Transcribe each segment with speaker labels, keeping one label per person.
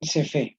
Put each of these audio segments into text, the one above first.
Speaker 1: CV.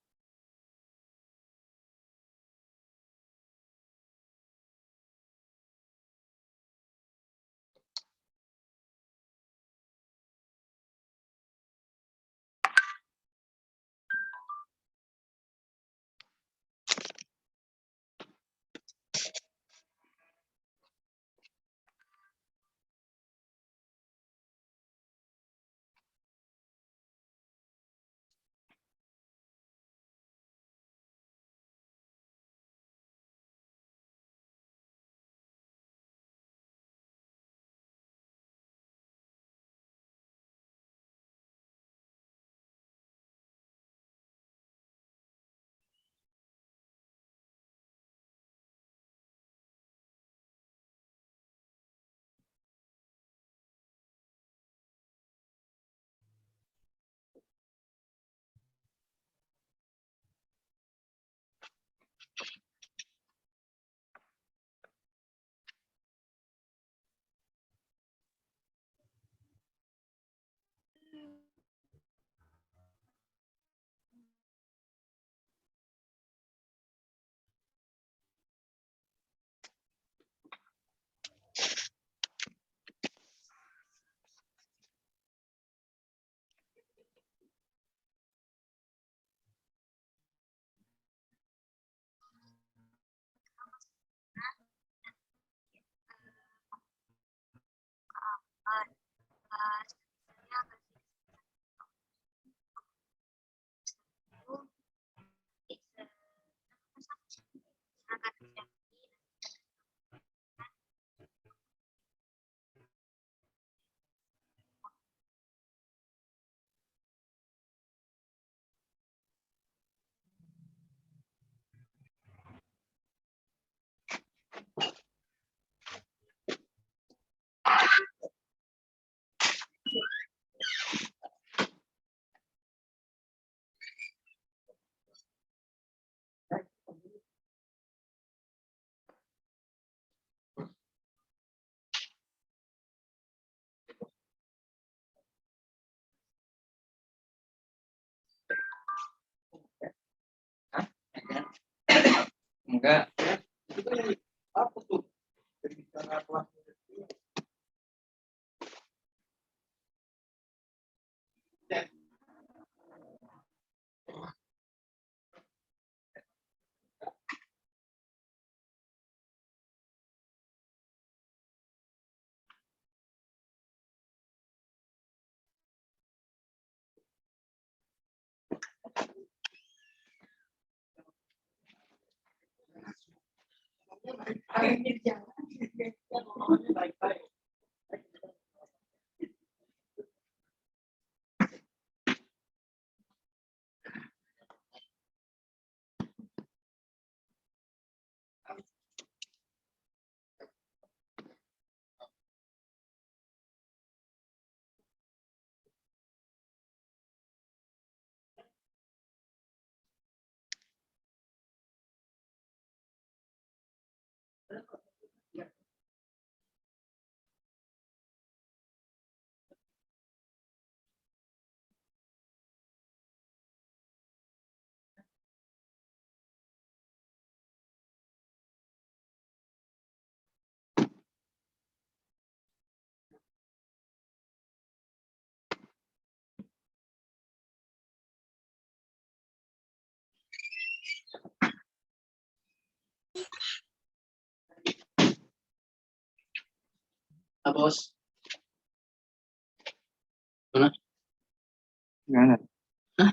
Speaker 1: Enggak. Apa tuh? Baik-baik. Bos. Mana? Mana? Hah?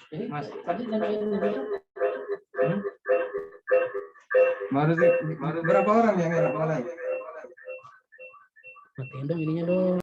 Speaker 1: Mas, tadi nyalain dulu. Baru berapa orang yang berapa orang?
Speaker 2: Matiin dong ininya dong.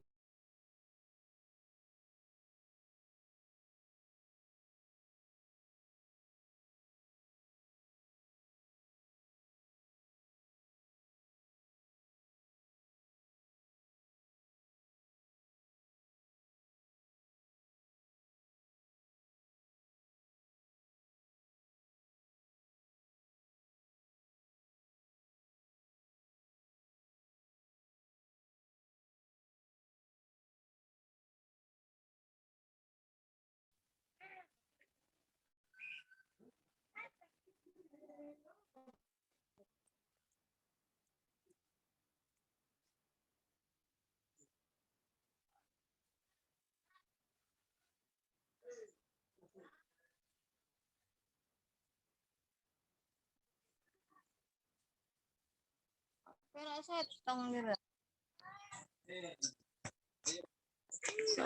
Speaker 3: Pero saya tong gitu.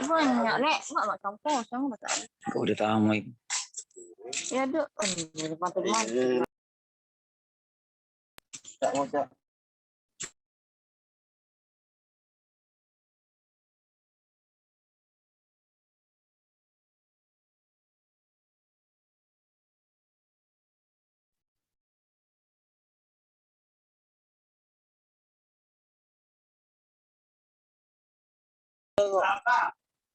Speaker 3: Banyak nek, nggak tahu kosong nggak tahu.
Speaker 2: Kau udah tahu
Speaker 3: Ya dok, mati.
Speaker 1: Tak mau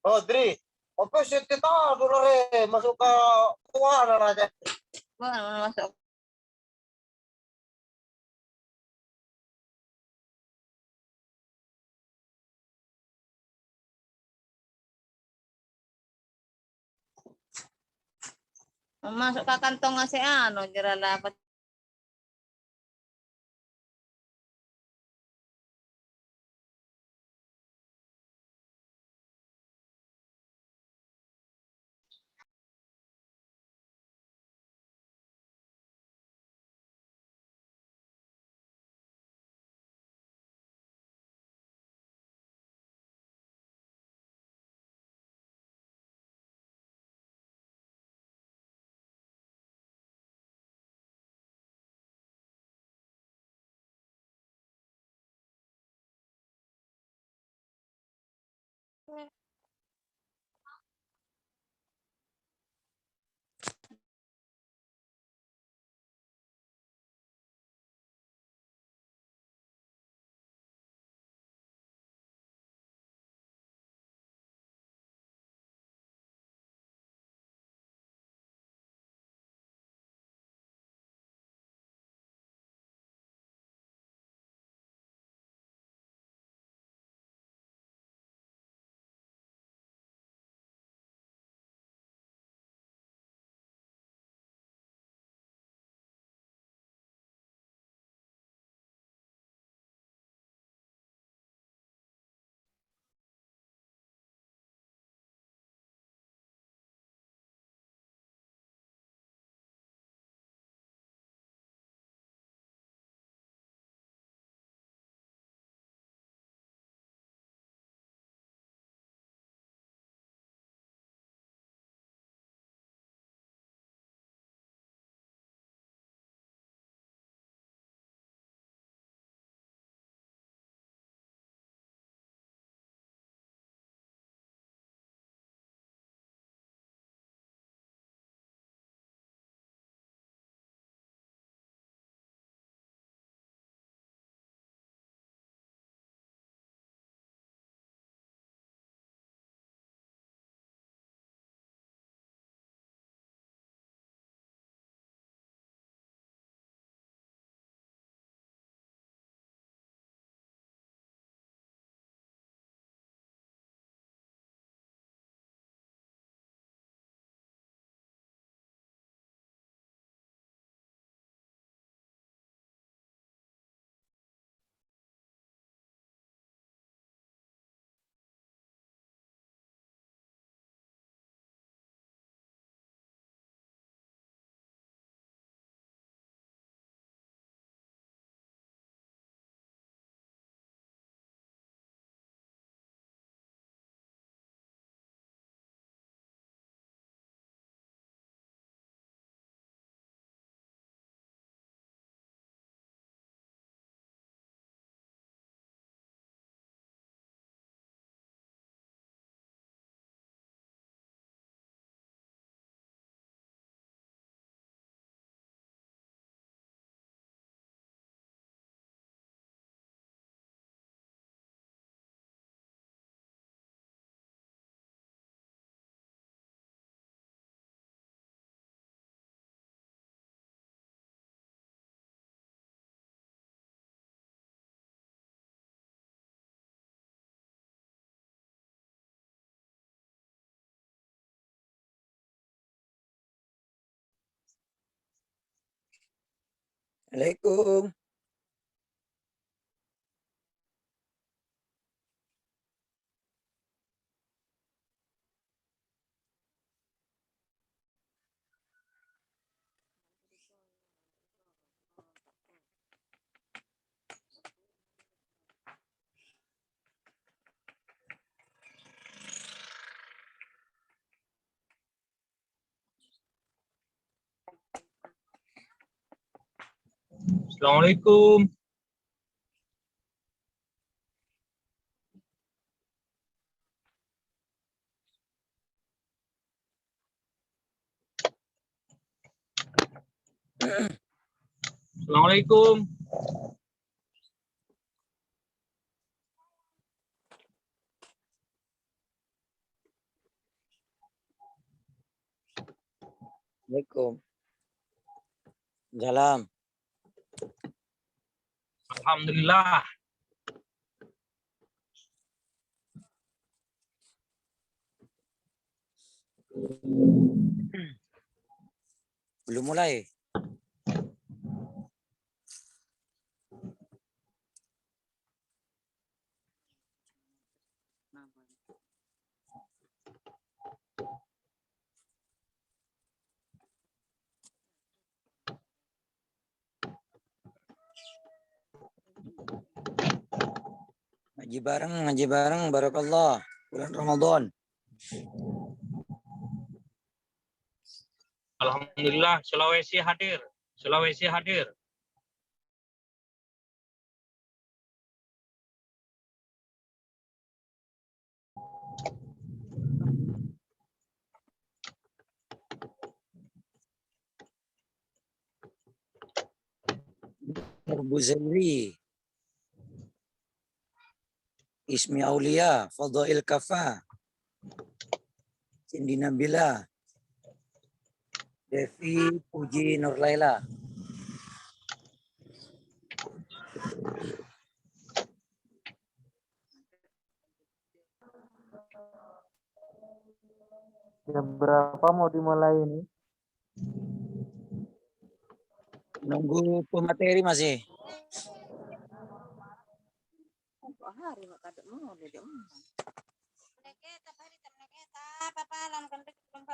Speaker 4: Oh, Dri. Apa sih kita dulu masuk ke keuangan aja.
Speaker 3: Mana masuk? Masuk ke kantong ngasih anu jera dapat
Speaker 2: Assalamualaikum.
Speaker 5: Assalamualaikum. Assalamualaikum.
Speaker 2: Assalamualaikum. Salam.
Speaker 5: Alhamdulillah.
Speaker 2: Belum mulai. Ngaji bareng, barakallah. Bulan Ramadan.
Speaker 5: Alhamdulillah. Sulawesi hadir. Sulawesi hadir.
Speaker 2: Buzairi. Ismi Aulia. Fadail Kafa. Cindy Nabila. Devi Puji Nurlaila.
Speaker 6: Jam berapa mau dimulai ini?
Speaker 2: Nunggu pemateri masih.
Speaker 3: Hari mak kadek mau dia mau. Neketa hari tam neketa papalan kan dek belum.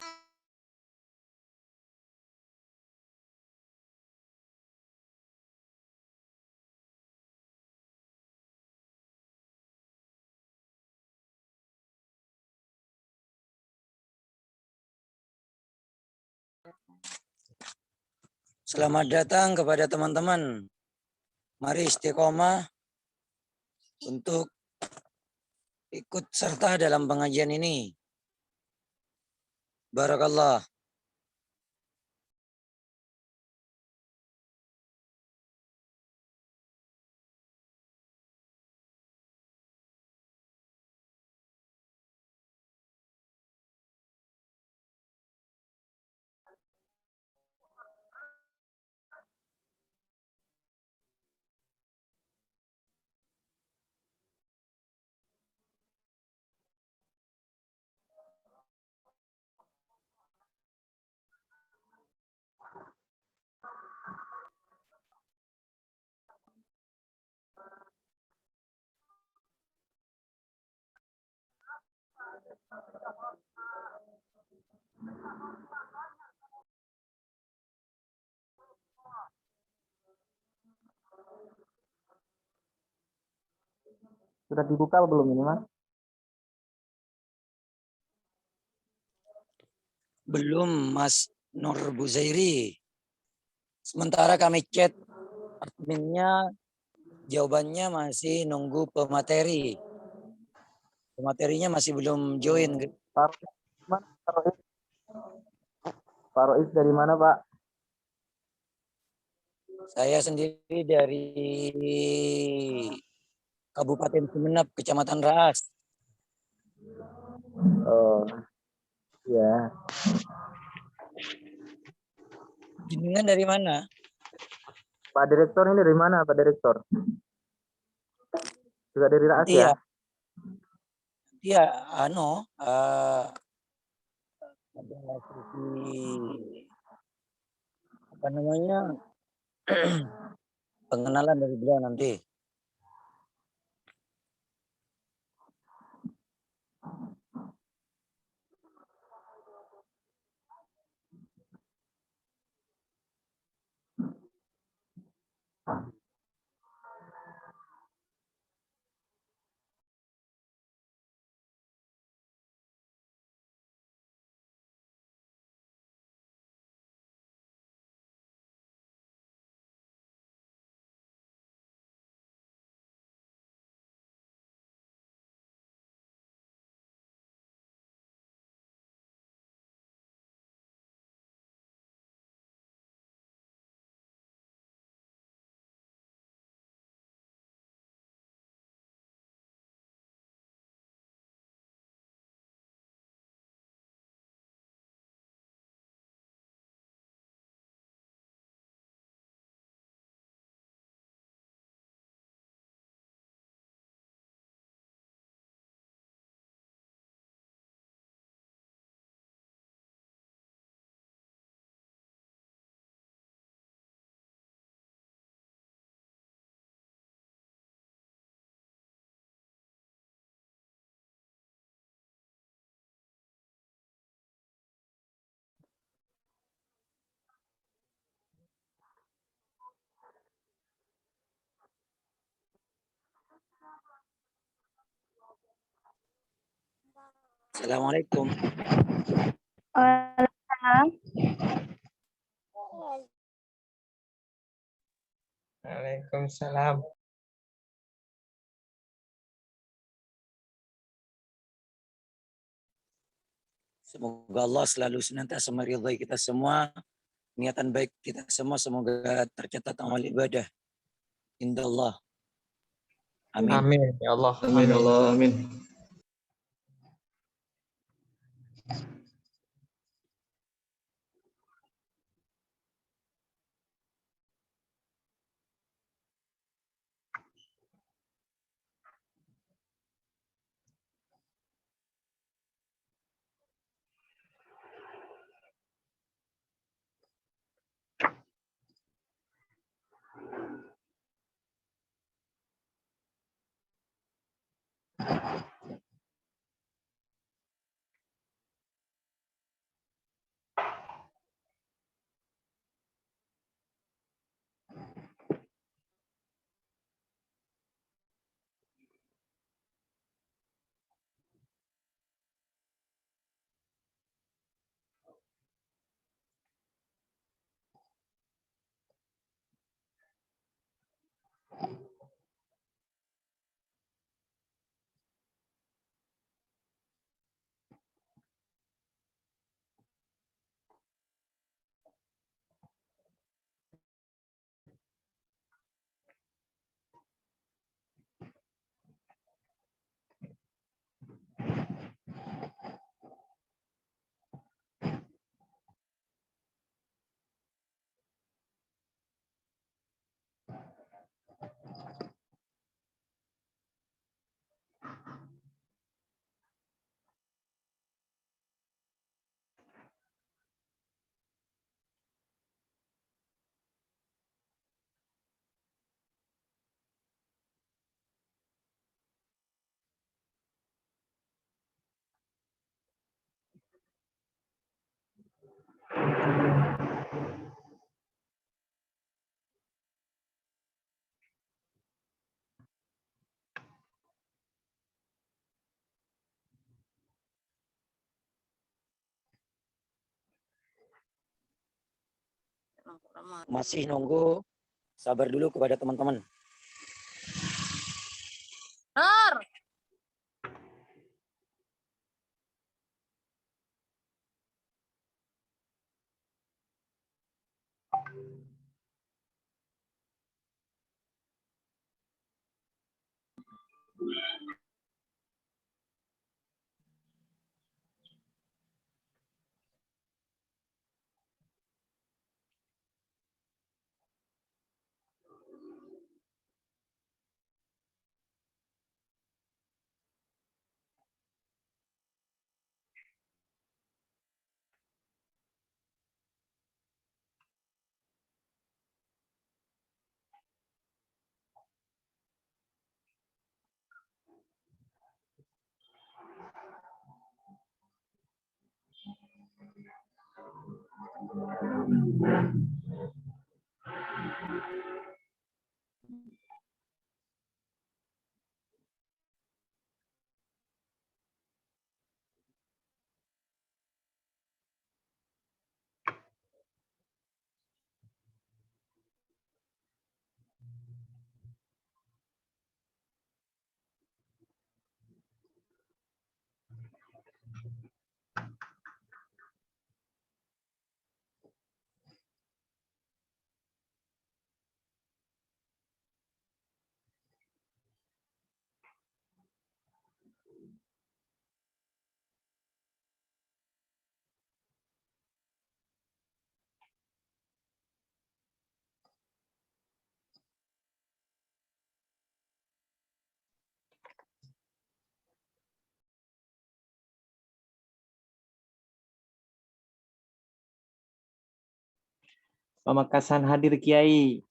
Speaker 2: Selamat datang kepada teman-teman. Mari istiqomah untuk ikut serta dalam pengajian ini. Barakallah.
Speaker 6: Sudah dibuka belum ini, Mas?
Speaker 2: Belum, Mas Nur Buzairi. Sementara kami chat adminnya, jawabannya masih nunggu pemateri. Pematerinya masih belum join.
Speaker 6: Pak Rois. Pak Rois dari mana, Pak?
Speaker 2: Saya sendiri dari Kabupaten Sumeneb, Kecamatan Raas.
Speaker 6: Oh, ya.
Speaker 2: Jenengan dari mana?
Speaker 6: Pak Direktur ini dari mana, Pak Direktur? Juga dari Raas ya?
Speaker 2: Iya, ada sesi apa namanya? Pengenalan dari beliau nanti. Assalamualaikum.
Speaker 1: Waalaikumsalam.
Speaker 2: Semoga Allah selalu senantiasa meridhai kita semua. Niatan baik kita semua semoga tercatat amal ibadah. Indallah. Amin.
Speaker 1: Amin ya Allah.
Speaker 7: Amin Allah, amin.
Speaker 2: Masih nunggu, sabar dulu kepada teman-teman.
Speaker 3: Nur.
Speaker 6: Pamekasan hadir Kiai.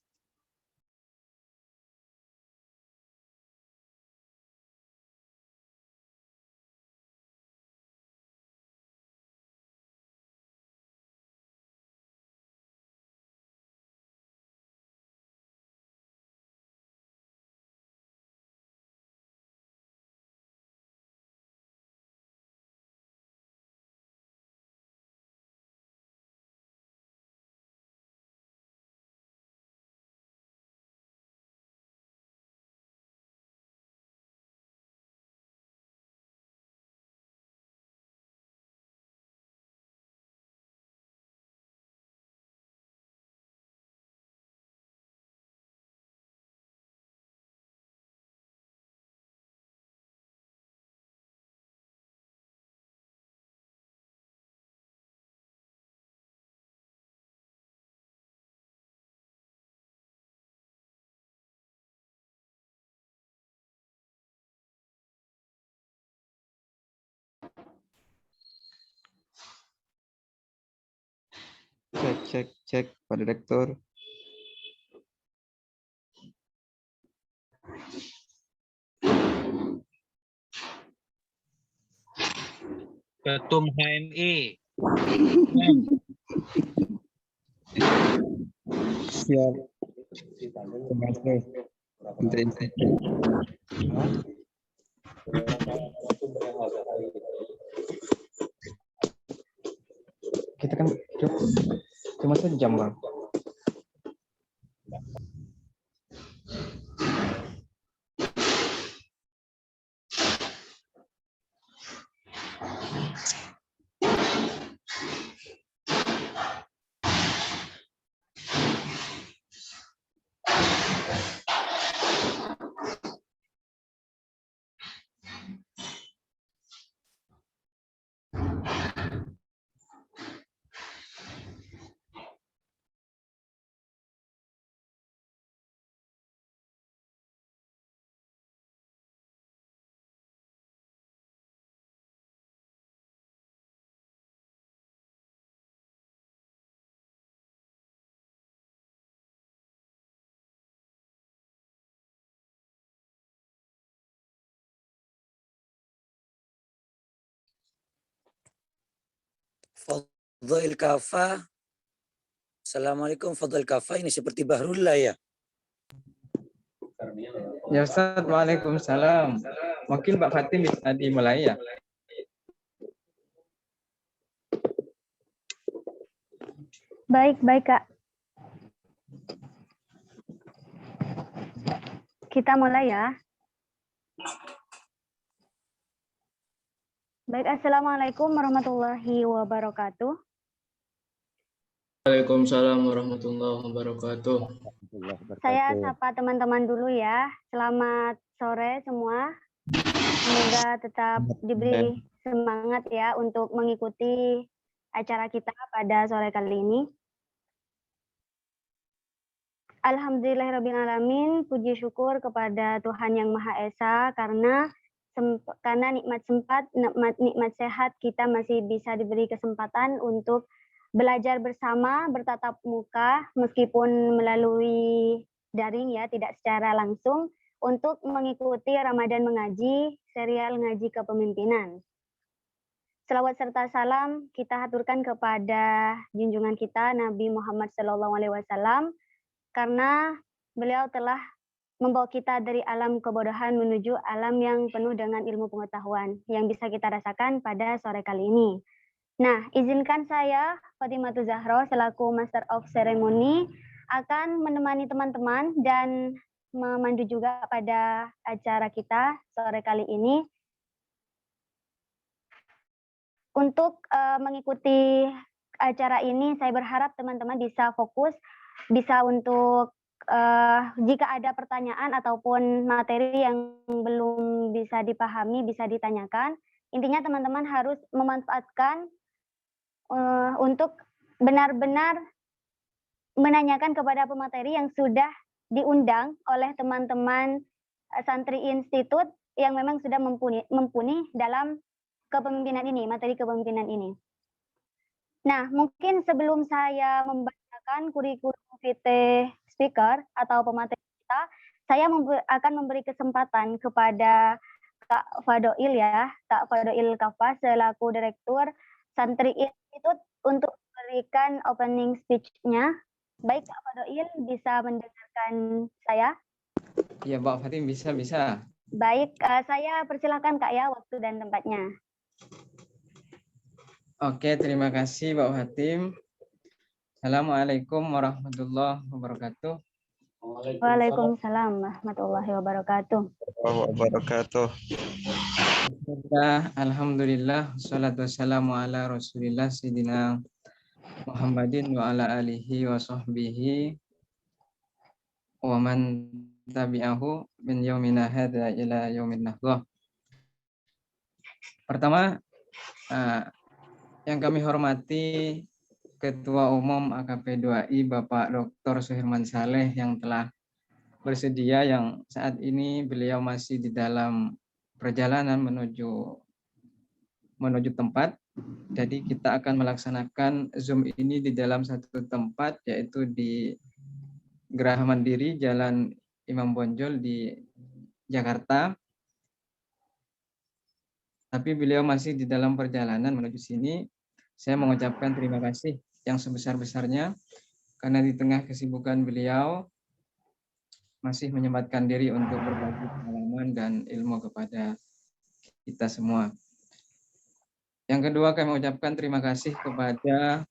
Speaker 6: Cek, Pak Direktur.
Speaker 5: Ketum HMI.
Speaker 1: Siap. Terima kasih. Kita kan cuma sejam, Bang.
Speaker 2: Fadhil Kafa. Assalamualaikum Fadhil Kafa. Ini seperti Bahrullah ya.
Speaker 1: Ya Ustaz, waalaikumsalam. Mungkin Pak Fatim bisa dimulai ya.
Speaker 7: Baik, Kak. Kita mulai ya. Baik, Assalamualaikum warahmatullahi wabarakatuh.
Speaker 8: Waalaikumsalam warahmatullahi wabarakatuh.
Speaker 7: Saya sapa teman-teman dulu ya. Selamat sore semua. Semoga tetap diberi semangat ya untuk mengikuti acara kita pada sore kali ini. Alhamdulillahirrabbilalamin, puji syukur kepada Tuhan Yang Maha Esa karena nikmat sehat kita masih bisa diberi kesempatan untuk belajar bersama, bertatap muka meskipun melalui daring ya, tidak secara langsung untuk mengikuti Ramadan Mengaji, serial Ngaji Kepemimpinan. Selawat serta salam kita haturkan kepada junjungan kita Nabi Muhammad SAW karena beliau telah membawa kita dari alam kebodohan menuju alam yang penuh dengan ilmu pengetahuan yang bisa kita rasakan pada sore kali ini. Nah, izinkan saya, Fatimatu Zahro, selaku Master of Ceremony, akan menemani teman-teman dan memandu juga pada acara kita sore kali ini. Untuk mengikuti acara ini, saya berharap teman-teman bisa fokus, bisa untuk jika ada pertanyaan ataupun materi yang belum bisa dipahami, bisa ditanyakan. Intinya teman-teman harus memanfaatkan untuk benar-benar menanyakan kepada pemateri yang sudah diundang oleh teman-teman santri institut yang memang sudah mumpuni dalam kepemimpinan ini, materi kepemimpinan ini. Nah, mungkin sebelum saya membacakan kurikulum vitae speaker atau pemateri kita, saya akan memberi kesempatan kepada Kak Fadoil ya, Kak Fadoil Kafa selaku Direktur Santri Institut untuk memberikan opening speech-nya. Baik Kak Fadoil, bisa mendengarkan saya?
Speaker 1: Ya, Mbak Fatim, bisa.
Speaker 7: Baik, saya persilahkan Kak ya, waktu dan tempatnya.
Speaker 1: Oke, terima kasih Mbak Fatim. Assalamualaikum warahmatullahi wabarakatuh.
Speaker 7: Waalaikumsalam warahmatullahi wabarakatuh.
Speaker 1: Alhamdulillah, wassalatu wassalamu ala rasulillah sayyidina Muhammadin wa ala alihi wa sahbihi wa man tabi'ahu min yaumina hadza ila yaumin nahdah. Pertama, yang kami hormati Ketua Umum AKP 2I Bapak Dr. Suherman Saleh yang telah bersedia, yang saat ini beliau masih di dalam perjalanan menuju tempat. Jadi kita akan melaksanakan Zoom ini di dalam satu tempat, yaitu di Geraha Mandiri Jalan Imam Bonjol di Jakarta. Tapi beliau masih di dalam perjalanan menuju sini. Saya mengucapkan terima kasih yang sebesar-besarnya karena di tengah kesibukan beliau masih menyempatkan diri untuk berbagi pengalaman dan ilmu kepada kita semua. Yang kedua, kami mengucapkan terima kasih kepada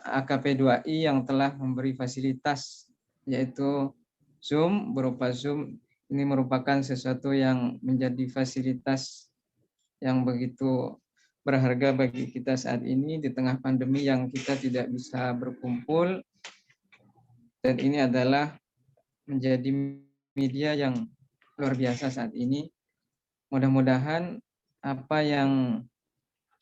Speaker 1: AKP 2I yang telah memberi fasilitas, yaitu Zoom. Berupa Zoom ini merupakan sesuatu yang menjadi fasilitas yang begitu berharga bagi kita saat ini di tengah pandemi yang kita tidak bisa berkumpul, dan ini adalah menjadi media yang luar biasa saat ini. Mudah-mudahan apa yang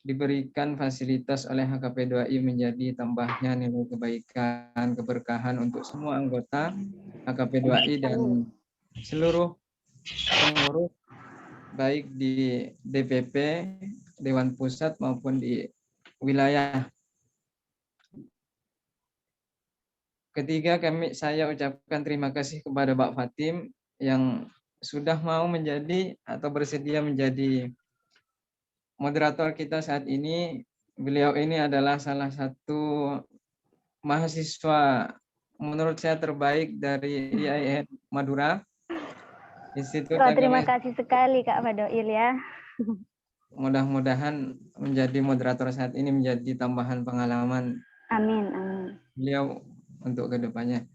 Speaker 1: diberikan fasilitas oleh HKP 2I menjadi tambahnya nilai kebaikan, keberkahan untuk semua anggota HKP 2I dan seluruh pengurus baik di DPP, Dewan Pusat maupun di wilayah. Ketiga, saya ucapkan terima kasih kepada Mbak Fatim yang sudah mau menjadi atau bersedia menjadi moderator kita saat ini. Beliau ini adalah salah satu mahasiswa menurut saya terbaik dari IAIN Madura. Institut
Speaker 7: Terima kasih sekali Kak Fadoil ya.
Speaker 1: Mudah-mudahan menjadi moderator saat ini menjadi tambahan pengalaman.
Speaker 7: Amin.
Speaker 1: Beliau untuk kedepannya.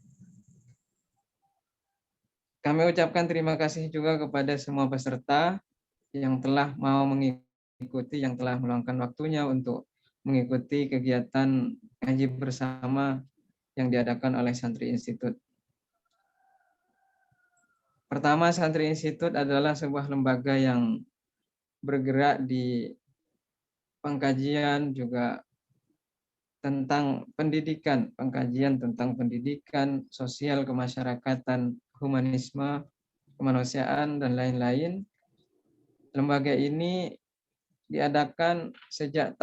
Speaker 1: Kami ucapkan terima kasih juga kepada semua peserta yang telah mau mengikuti, yang telah meluangkan waktunya untuk mengikuti kegiatan ngaji bersama yang diadakan oleh Santri Institut. Pertama, Santri Institut adalah sebuah lembaga yang bergerak di pengkajian juga tentang pendidikan, pengkajian tentang pendidikan, sosial, kemasyarakatan, humanisme, kemanusiaan, dan lain-lain. Lembaga ini diadakan sejak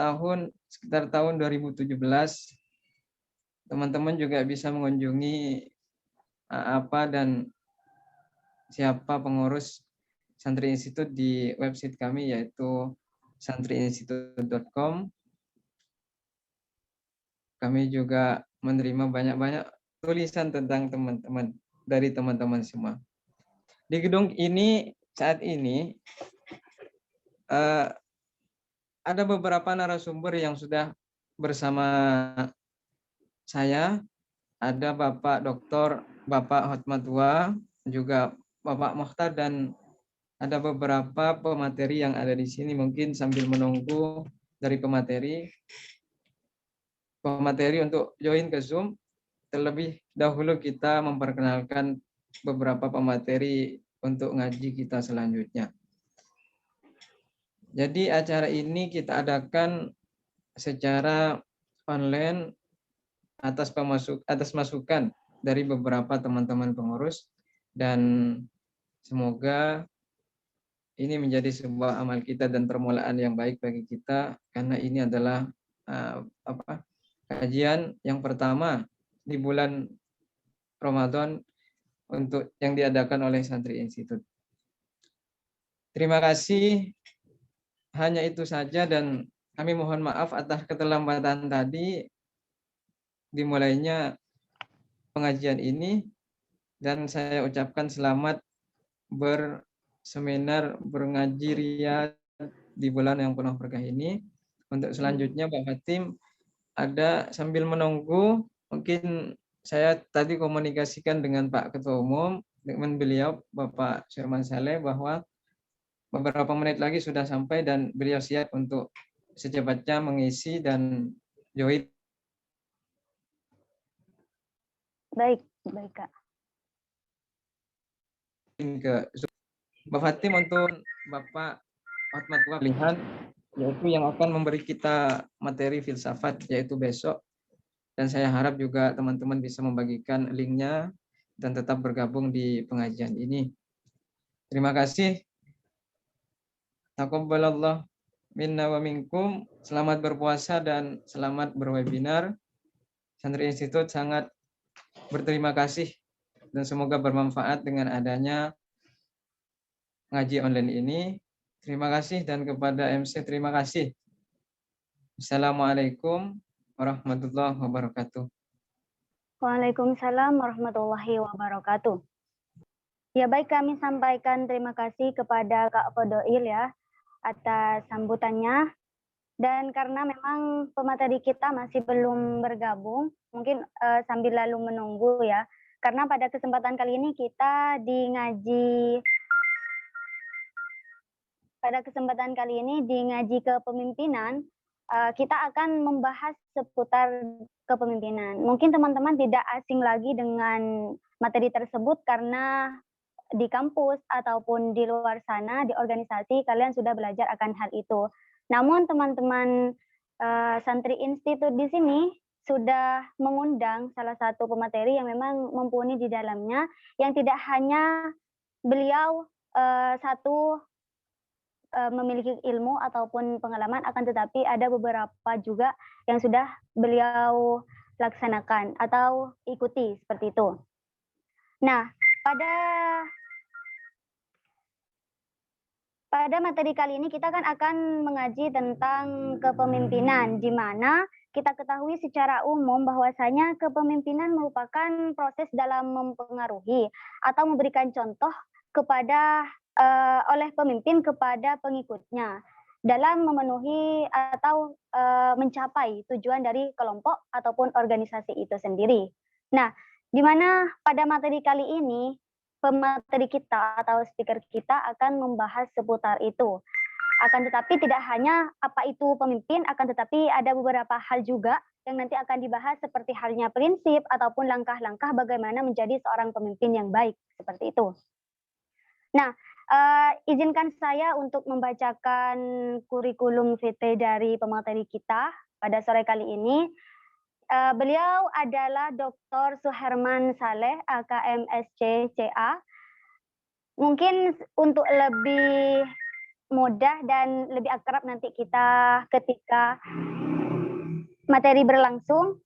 Speaker 1: sekitar tahun 2017. Teman-teman juga bisa mengunjungi apa dan siapa pengurus Santri Institut di website kami, yaitu santriinstitute.com. Kami juga menerima banyak-banyak tulisan tentang teman-teman dari teman-teman semua. Di gedung ini saat ini ada beberapa narasumber yang sudah bersama saya. Ada Bapak Dr. Bapak Hotmatua, juga Bapak Mokhtar, dan ada beberapa pemateri yang ada di sini. Mungkin sambil menunggu dari pemateri untuk join ke Zoom, terlebih dahulu kita memperkenalkan beberapa pemateri untuk ngaji kita selanjutnya. Jadi acara ini kita adakan secara online atas masukan dari beberapa teman-teman pengurus, dan semoga ini menjadi sebuah amal kita dan permulaan yang baik bagi kita, karena ini adalah kajian yang pertama di bulan Ramadan untuk yang diadakan oleh Santri Institute. Terima kasih. Hanya itu saja, dan kami mohon maaf atas keterlambatan tadi dimulainya pengajian ini, dan saya ucapkan selamat berseminar, berngaji riyad di bulan yang penuh berkah ini. Untuk selanjutnya Pak Fatim ada, sambil menunggu, mungkin saya tadi komunikasikan dengan Pak Ketua Umum, dengan beliau Bapak Syirman Saleh, bahwa beberapa menit lagi sudah sampai dan beliau siap untuk secepatnya mengisi dan join.
Speaker 7: Baik, Kak.
Speaker 1: Ke Mbak Fatim untuk Bapak Hotmatua pilihan, yaitu yang akan memberi kita materi filsafat, yaitu besok. Dan saya harap juga teman-teman bisa membagikan linknya dan tetap bergabung di pengajian ini. Terima kasih. Taqabbalallah minna wa minkum. Selamat berpuasa dan selamat berwebinar. Santri Institute sangat berterima kasih dan semoga bermanfaat dengan adanya ngaji online ini. Terima kasih, dan kepada MC terima kasih. Assalamualaikum warahmatullahi wabarakatuh.
Speaker 7: Waalaikumsalam warahmatullahi wabarakatuh. Ya baik, kami sampaikan terima kasih kepada Kak Fadhil ya atas sambutannya. Dan karena memang pemateri kita masih belum bergabung, mungkin sambil lalu menunggu ya. Karena pada kesempatan kali ini kita di ngaji kepemimpinan, kita akan membahas seputar kepemimpinan. Mungkin teman-teman tidak asing lagi dengan materi tersebut karena di kampus ataupun di luar sana, di organisasi, kalian sudah belajar akan hal itu. Namun teman-teman Santri Institute di sini sudah mengundang salah satu pemateri yang memang mumpuni di dalamnya, yang tidak hanya beliau memiliki ilmu ataupun pengalaman, akan tetapi ada beberapa juga yang sudah beliau laksanakan atau ikuti seperti itu. Nah, pada materi kali ini kita akan mengaji tentang kepemimpinan, di mana kita ketahui secara umum bahwasanya kepemimpinan merupakan proses dalam mempengaruhi atau memberikan contoh kepada oleh pemimpin kepada pengikutnya dalam memenuhi atau mencapai tujuan dari kelompok ataupun organisasi itu sendiri. Nah, di mana pada materi kali ini pemateri kita atau speaker kita akan membahas seputar itu. Akan tetapi tidak hanya apa itu pemimpin, akan tetapi ada beberapa hal juga yang nanti akan dibahas seperti halnya prinsip ataupun langkah-langkah bagaimana menjadi seorang pemimpin yang baik, seperti itu. Nah, izinkan saya untuk membacakan kurikulum vitae dari pemateri kita pada sore kali ini. Beliau adalah Dr. Suherman Saleh, AKM SC CA. Mungkin untuk lebih mudah dan lebih akrab nanti kita ketika materi berlangsung,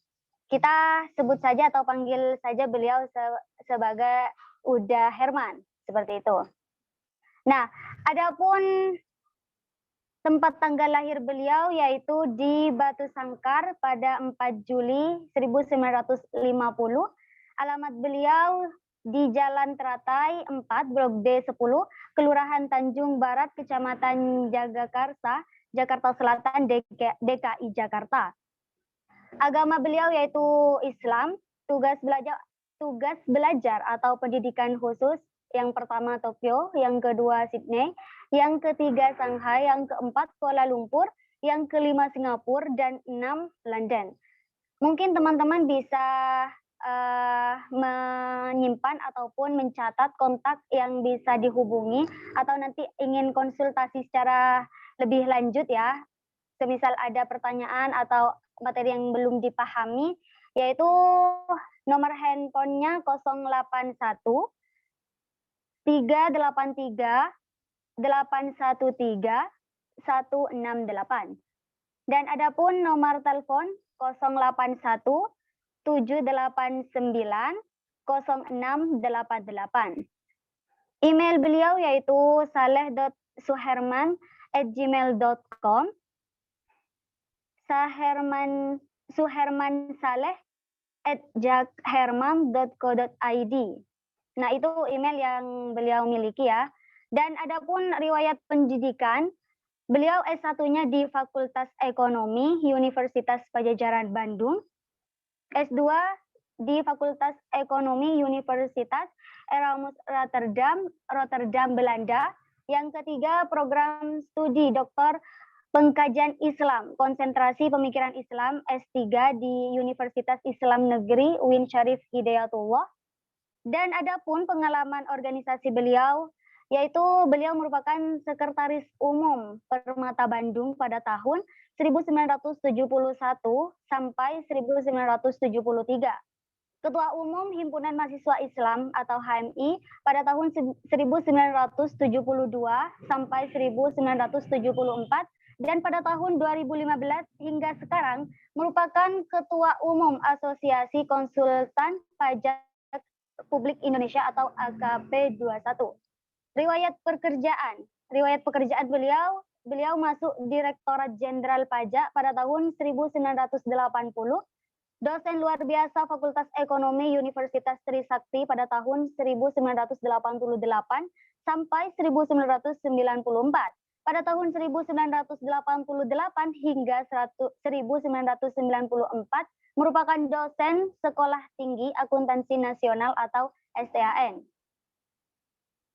Speaker 7: kita sebut saja atau panggil saja beliau sebagai Uda Herman, seperti itu. Nah, adapun Tempat tanggal lahir beliau yaitu di Batu Sangkar pada 4 Juli 1950. Alamat beliau di Jalan Teratai 4, Blok D 10, Kelurahan Tanjung Barat, Kecamatan Jagakarsa, Jakarta Selatan, DKI Jakarta. Agama beliau yaitu Islam, tugas belajar atau pendidikan khusus yang pertama Tokyo, yang kedua Sydney, yang ketiga Shanghai, yang keempat Kuala Lumpur, yang kelima Singapura, dan 6 London. Mungkin teman-teman bisa menyimpan ataupun mencatat kontak yang bisa dihubungi atau nanti ingin konsultasi secara lebih lanjut ya. Semisal ada pertanyaan atau materi yang belum dipahami, yaitu nomor handphonenya 081 383 813 168. Dan adapun nomor telepon 081 789 0688. Email beliau yaitu saleh.suherman@gmail.com, suhermansaleh@jakherman.co.id. Nah, itu email yang beliau miliki ya. Dan adapun riwayat pendidikan, beliau S1-nya di Fakultas Ekonomi Universitas Padjadjaran Bandung, S2 di Fakultas Ekonomi Universitas Erasmus Rotterdam, Belanda. Yang ketiga, program studi Doktor Pengkajian Islam, konsentrasi pemikiran Islam, S3 di Universitas Islam Negeri Uin Syarif Hidayatullah. Dan adapun pengalaman organisasi beliau, yaitu beliau merupakan Sekretaris Umum Permata Bandung pada tahun 1971 sampai 1973. Ketua Umum Himpunan Mahasiswa Islam atau HMI pada tahun 1972 sampai 1974, dan pada tahun 2015 hingga sekarang merupakan Ketua Umum Asosiasi Konsultan Pajak Publik Indonesia atau AKP 21. Riwayat pekerjaan beliau masuk Direktorat Jenderal Pajak pada tahun 1980, dosen luar biasa Fakultas Ekonomi Universitas Trisakti pada tahun 1988 sampai 1994. Pada tahun 1988 hingga 1994 merupakan dosen Sekolah Tinggi Akuntansi Nasional atau STAN.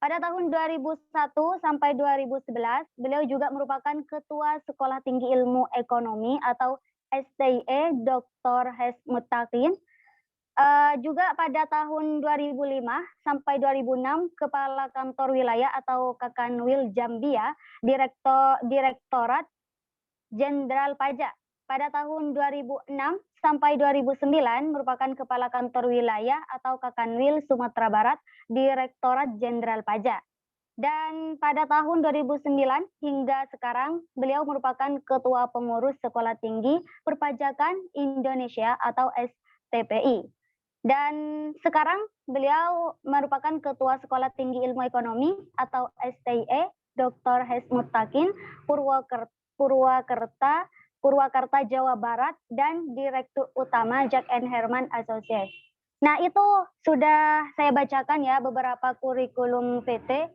Speaker 7: Pada tahun 2001 sampai 2011, beliau juga merupakan Ketua Sekolah Tinggi Ilmu Ekonomi atau STIE Dr. Hes Muttaqin. Juga pada tahun 2005 sampai 2006 Kepala Kantor Wilayah atau Kakanwil Jambia, Direktorat Jenderal Pajak. Pada tahun 2006 sampai 2009 merupakan Kepala Kantor Wilayah atau Kakanwil Sumatera Barat, Direktorat Jenderal Pajak. Dan pada tahun 2009 hingga sekarang beliau merupakan Ketua Pengurus Sekolah Tinggi Perpajakan Indonesia atau STPI. Dan sekarang beliau merupakan Ketua Sekolah Tinggi Ilmu Ekonomi atau STIE Dr. Hes Muttaqin Purwakarta, Jawa Barat, dan Direktur Utama Jack and Herman Associates. Nah, itu sudah saya bacakan ya beberapa kurikulum VT.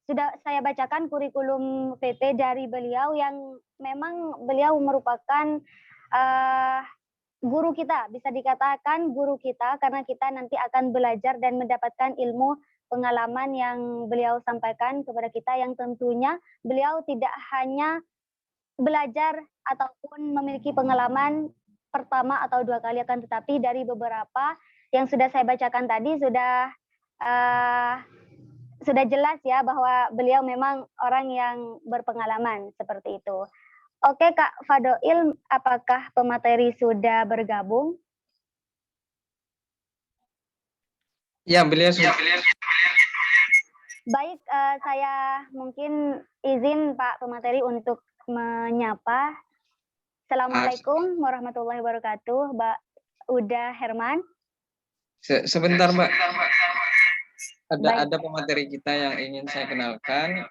Speaker 7: Sudah saya bacakan kurikulum VT dari beliau yang memang beliau merupakan guru kita, bisa dikatakan guru kita karena kita nanti akan belajar dan mendapatkan ilmu pengalaman yang beliau sampaikan kepada kita, yang tentunya beliau tidak hanya belajar ataupun memiliki pengalaman pertama atau dua kali, akan tetapi dari beberapa yang sudah saya bacakan tadi sudah jelas ya bahwa beliau memang orang yang berpengalaman seperti itu. Oke Kak Fadoil, apakah pemateri sudah bergabung?
Speaker 1: Ya, beliau sudah.
Speaker 7: Baik, saya mungkin izin Pak pemateri untuk menyapa. Assalamualaikum warahmatullahi wabarakatuh, Mbak Uda Herman.
Speaker 1: Sebentar Mbak. Ada pemateri kita yang ingin saya kenalkan,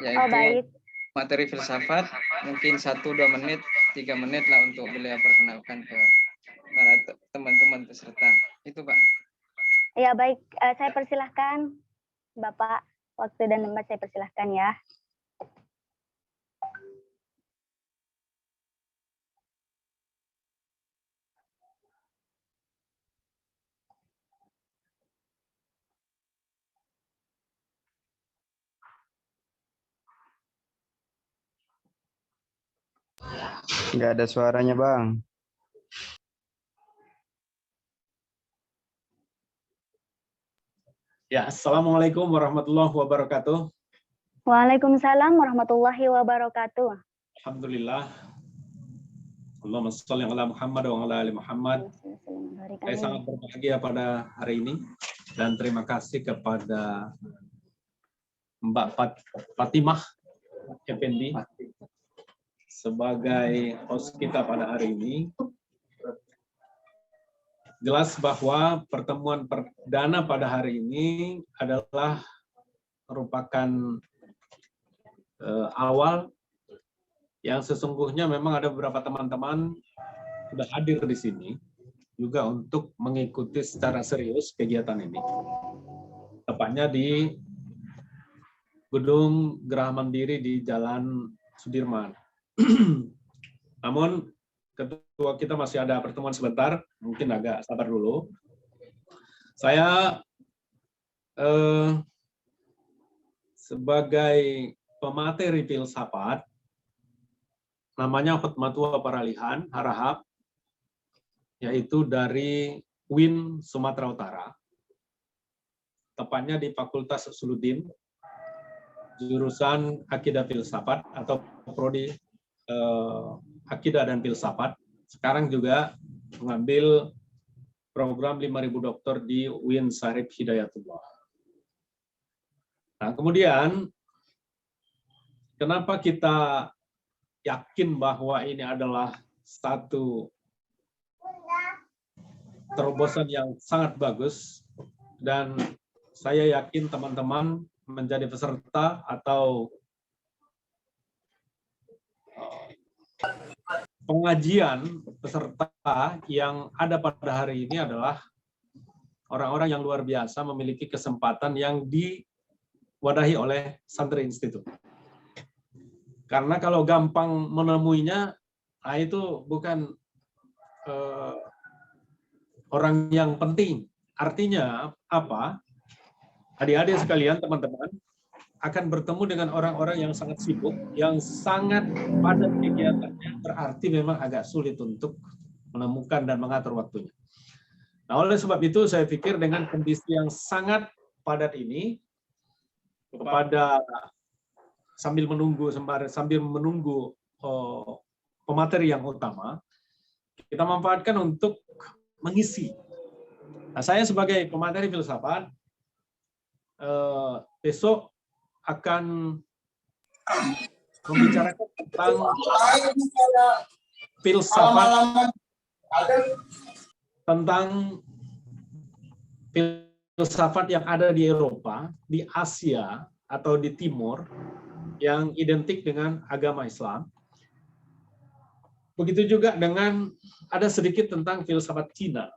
Speaker 1: yaitu materi filsafat, mungkin 1-2 menit, 3 menit lah untuk beliau perkenalkan ke para teman-teman peserta. Itu Pak.
Speaker 7: Ya baik, saya persilahkan Bapak, waktu dan tempat saya persilahkan ya.
Speaker 6: Nggak ada suaranya, Bang.
Speaker 9: Ya, Assalamualaikum warahmatullahi wabarakatuh.
Speaker 7: Waalaikumsalam warahmatullahi wabarakatuh.
Speaker 9: Alhamdulillah. Allahumma sholli ala Muhammad wa ala ali Muhammad. Saya sangat berbahagia pada hari ini dan terima kasih kepada Mbak Fatimah Effendi sebagai host kita pada hari ini. Jelas bahwa pertemuan perdana pada hari ini adalah merupakan awal yang sesungguhnya memang ada beberapa teman-teman sudah hadir di sini juga untuk mengikuti secara serius kegiatan ini. Tepatnya di Gedung Geraha Mandiri di Jalan Sudirman. Namun ketua kita masih ada pertemuan sebentar, mungkin agak sabar dulu. Saya sebagai pemateri filsafat, namanya Hotmatua Paralihan Harahap, yaitu dari UIN Sumatera Utara, tepatnya di Fakultas Usuluddin, jurusan Akidah Filsafat atau Prodi Akidah dan Filsafat. Sekarang juga mengambil program 5.000 dokter di UIN Syarif Hidayatullah. Nah, kemudian kenapa kita yakin bahwa ini adalah satu terobosan yang sangat bagus, dan saya yakin teman-teman menjadi peserta atau pengajian peserta yang ada pada hari ini adalah orang-orang yang luar biasa, memiliki kesempatan yang diwadahi oleh Santri Institut. Karena kalau gampang menemuinya, nah itu bukan orang yang penting. Artinya apa? Adik-adik sekalian, teman-teman, akan bertemu dengan orang-orang yang sangat sibuk, yang sangat padat kegiatannya, berarti memang agak sulit untuk menemukan dan mengatur waktunya. Nah, oleh sebab itu saya pikir dengan kondisi yang sangat padat ini, kepada sambil menunggu pemateri yang utama, kita manfaatkan untuk mengisi. Nah, saya sebagai pemateri filsafat besok akan membicarakan tentang filsafat, tentang filsafat yang ada di Eropa, di Asia atau di Timur yang identik dengan agama Islam. Begitu juga dengan ada sedikit tentang filsafat Cina.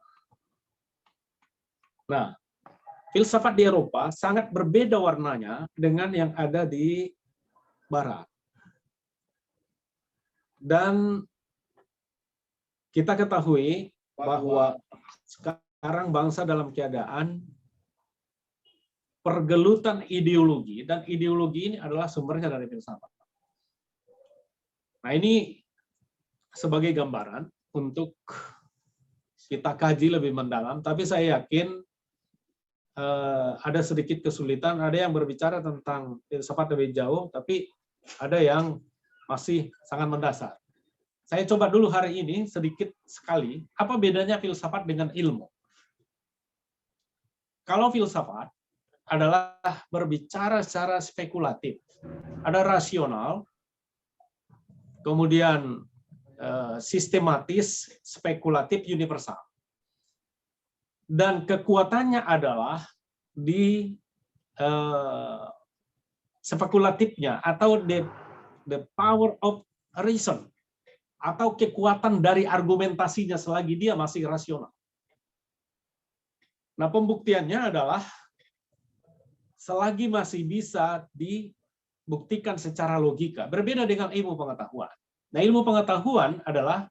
Speaker 9: Nah, filsafat di Eropa sangat berbeda warnanya dengan yang ada di Barat. Dan kita ketahui bahwa sekarang bangsa dalam keadaan pergelutan ideologi, dan ideologi ini adalah sumbernya dari filsafat. Nah, ini sebagai gambaran untuk kita kaji lebih mendalam, tapi saya yakin ada sedikit kesulitan, ada yang berbicara tentang filsafat lebih jauh, tapi ada yang masih sangat mendasar. Saya coba dulu hari ini sedikit sekali, apa bedanya filsafat dengan ilmu? Kalau filsafat adalah berbicara secara spekulatif, ada rasional, kemudian sistematis, spekulatif, universal. Dan kekuatannya adalah di spekulatifnya atau the power of reason, atau kekuatan dari argumentasinya selagi dia masih rasional. Nah, pembuktiannya adalah selagi masih bisa dibuktikan secara logika, berbeda dengan ilmu pengetahuan. Nah, ilmu pengetahuan adalah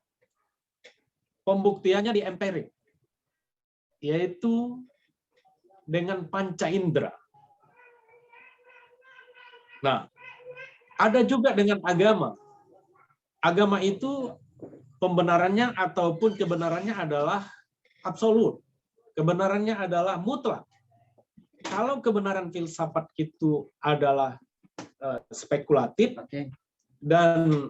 Speaker 9: pembuktiannya di empirik, yaitu dengan panca indera. Nah, ada juga dengan agama. Agama itu pembenarannya ataupun kebenarannya adalah absolut. Kebenarannya adalah mutlak. Kalau kebenaran filsafat itu adalah spekulatif, dan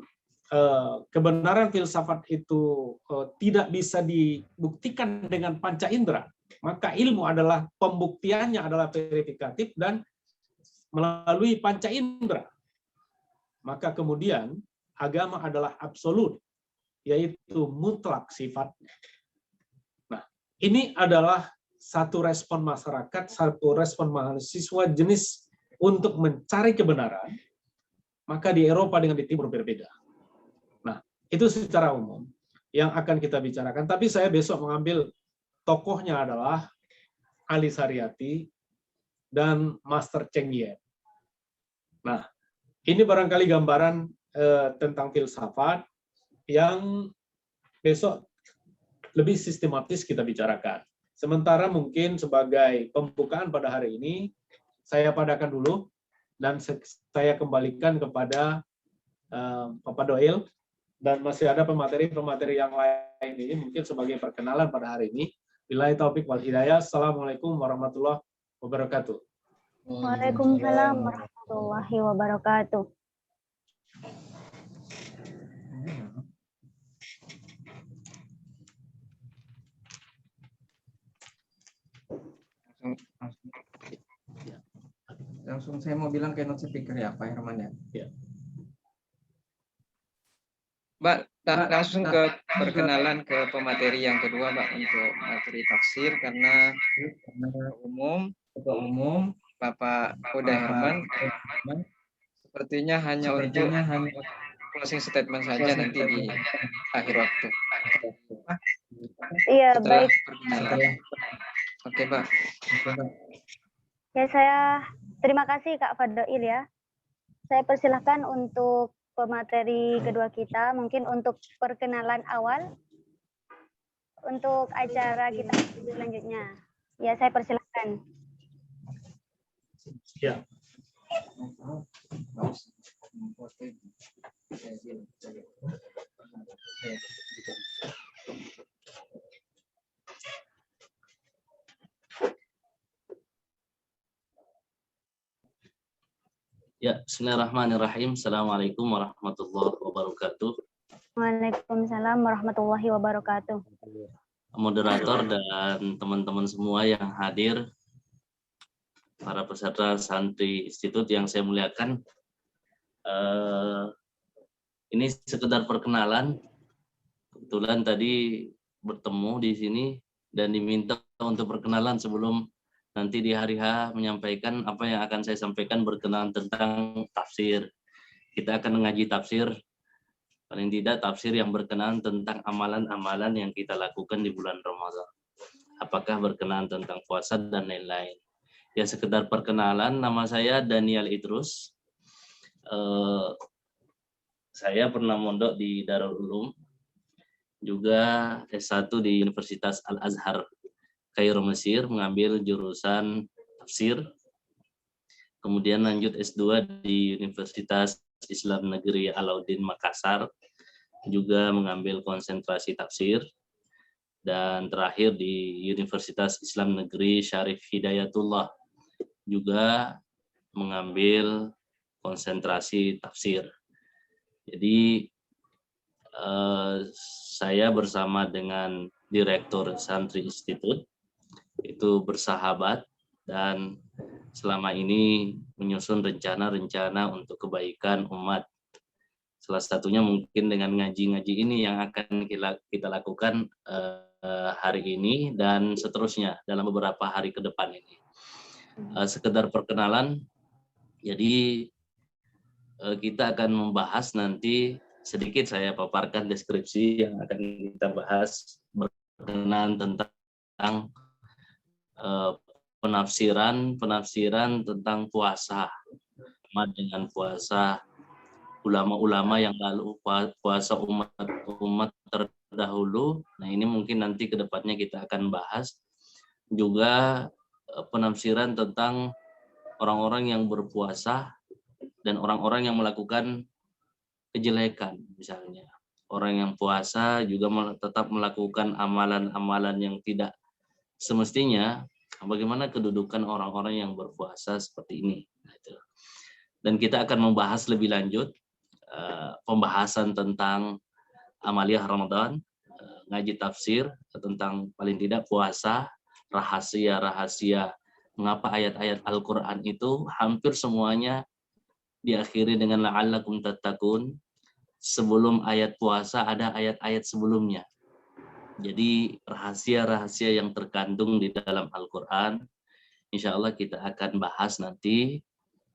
Speaker 9: kebenaran filsafat itu tidak bisa dibuktikan dengan panca indera, maka ilmu adalah pembuktiannya adalah verifikatif dan melalui panca indera. Maka kemudian agama adalah absolut, yaitu mutlak sifatnya. Nah, ini adalah satu respon masyarakat, satu respon mahasiswa jenis untuk mencari kebenaran, maka di Eropa dengan di Timur berbeda. Nah, itu secara umum yang akan kita bicarakan. Tapi saya besok mengambil tokohnya adalah Ali Saryati dan Master Cheng Yen. Nah, ini barangkali gambaran tentang filsafat yang besok lebih sistematis kita bicarakan. Sementara mungkin sebagai pembukaan pada hari ini, saya padakan dulu dan saya kembalikan kepada Bapak Doil, dan masih ada pemateri-pemateri yang lain ini mungkin sebagai perkenalan pada hari ini. Billahi taufik wal hidayah. Assalamualaikum warahmatullahi wabarakatuh.
Speaker 7: Waalaikumsalam warahmatullahi wabarakatuh.
Speaker 1: Langsung saya mau bilang keynote speaker ya Pak Herman ya.
Speaker 9: Ya.
Speaker 1: Mbak, langsung ke perkenalan ke pemateri yang kedua, Mbak, untuk materi tafsir karena ketua umum Bapak Oda Herman sepertinya hanya untuk closing statement saja nanti di akhir waktu.
Speaker 7: Iya,
Speaker 1: Setelah
Speaker 7: baik.
Speaker 1: perkenalan. Oke, Mbak.
Speaker 7: Ya, saya terima kasih Kak Fadil ya. Saya persilahkan untuk pemateri kedua kita, mungkin untuk perkenalan awal untuk acara kita selanjutnya. Ya, saya persilahkan.
Speaker 9: Ya.
Speaker 10: Ya, bismillahirrahmanirrahim. Assalamualaikum warahmatullahi wabarakatuh.
Speaker 7: Waalaikumsalam warahmatullahi wabarakatuh.
Speaker 10: Moderator dan teman-teman semua yang hadir, para peserta santri institut yang saya muliakan, ini sekedar perkenalan. Kebetulan tadi bertemu di sini dan diminta untuk perkenalan sebelum nanti di hari H menyampaikan apa yang akan saya sampaikan berkenaan tentang tafsir. Kita akan mengaji tafsir, paling tidak tafsir yang berkenaan tentang amalan-amalan yang kita lakukan di bulan Ramadan. Apakah berkenaan tentang puasa dan lain-lain. Ya, sekedar perkenalan, nama saya Daniel Idrus. Saya pernah mondok di Darul Ulum, juga S1 di Universitas Al-Azhar Kairo, Mesir, mengambil jurusan tafsir. Kemudian lanjut S2 di Universitas Islam Negeri Alauddin Makassar, juga mengambil konsentrasi tafsir. Dan terakhir di Universitas Islam Negeri Syarif Hidayatullah, juga mengambil konsentrasi tafsir. Jadi saya bersama dengan Direktur Santri Institut itu bersahabat dan selama ini menyusun rencana-rencana untuk kebaikan umat. Salah satunya mungkin dengan ngaji-ngaji ini yang akan kita lakukan hari ini dan seterusnya dalam beberapa hari ke depan ini. Sekedar perkenalan, jadi kita akan membahas nanti, sedikit saya paparkan deskripsi yang akan kita bahas berkenaan tentang penafsiran tentang puasa, sama dengan puasa ulama-ulama yang lalu, puasa umat terdahulu. Nah, ini mungkin nanti ke depannya kita akan bahas juga penafsiran tentang orang-orang yang berpuasa dan orang-orang yang melakukan kejelekan, misalnya orang yang puasa juga tetap melakukan amalan-amalan yang tidak semestinya. Bagaimana kedudukan orang-orang yang berpuasa seperti ini? Dan kita akan membahas lebih lanjut pembahasan tentang amaliyah Ramadan, ngaji tafsir tentang paling tidak puasa, rahasia-rahasia mengapa ayat-ayat Al-Quran itu hampir semuanya diakhiri dengan la'allakum tattaqun. Sebelum ayat puasa ada ayat-ayat sebelumnya. Jadi rahasia-rahasia yang terkandung di dalam Al-Quran, insya Allah kita akan bahas nanti,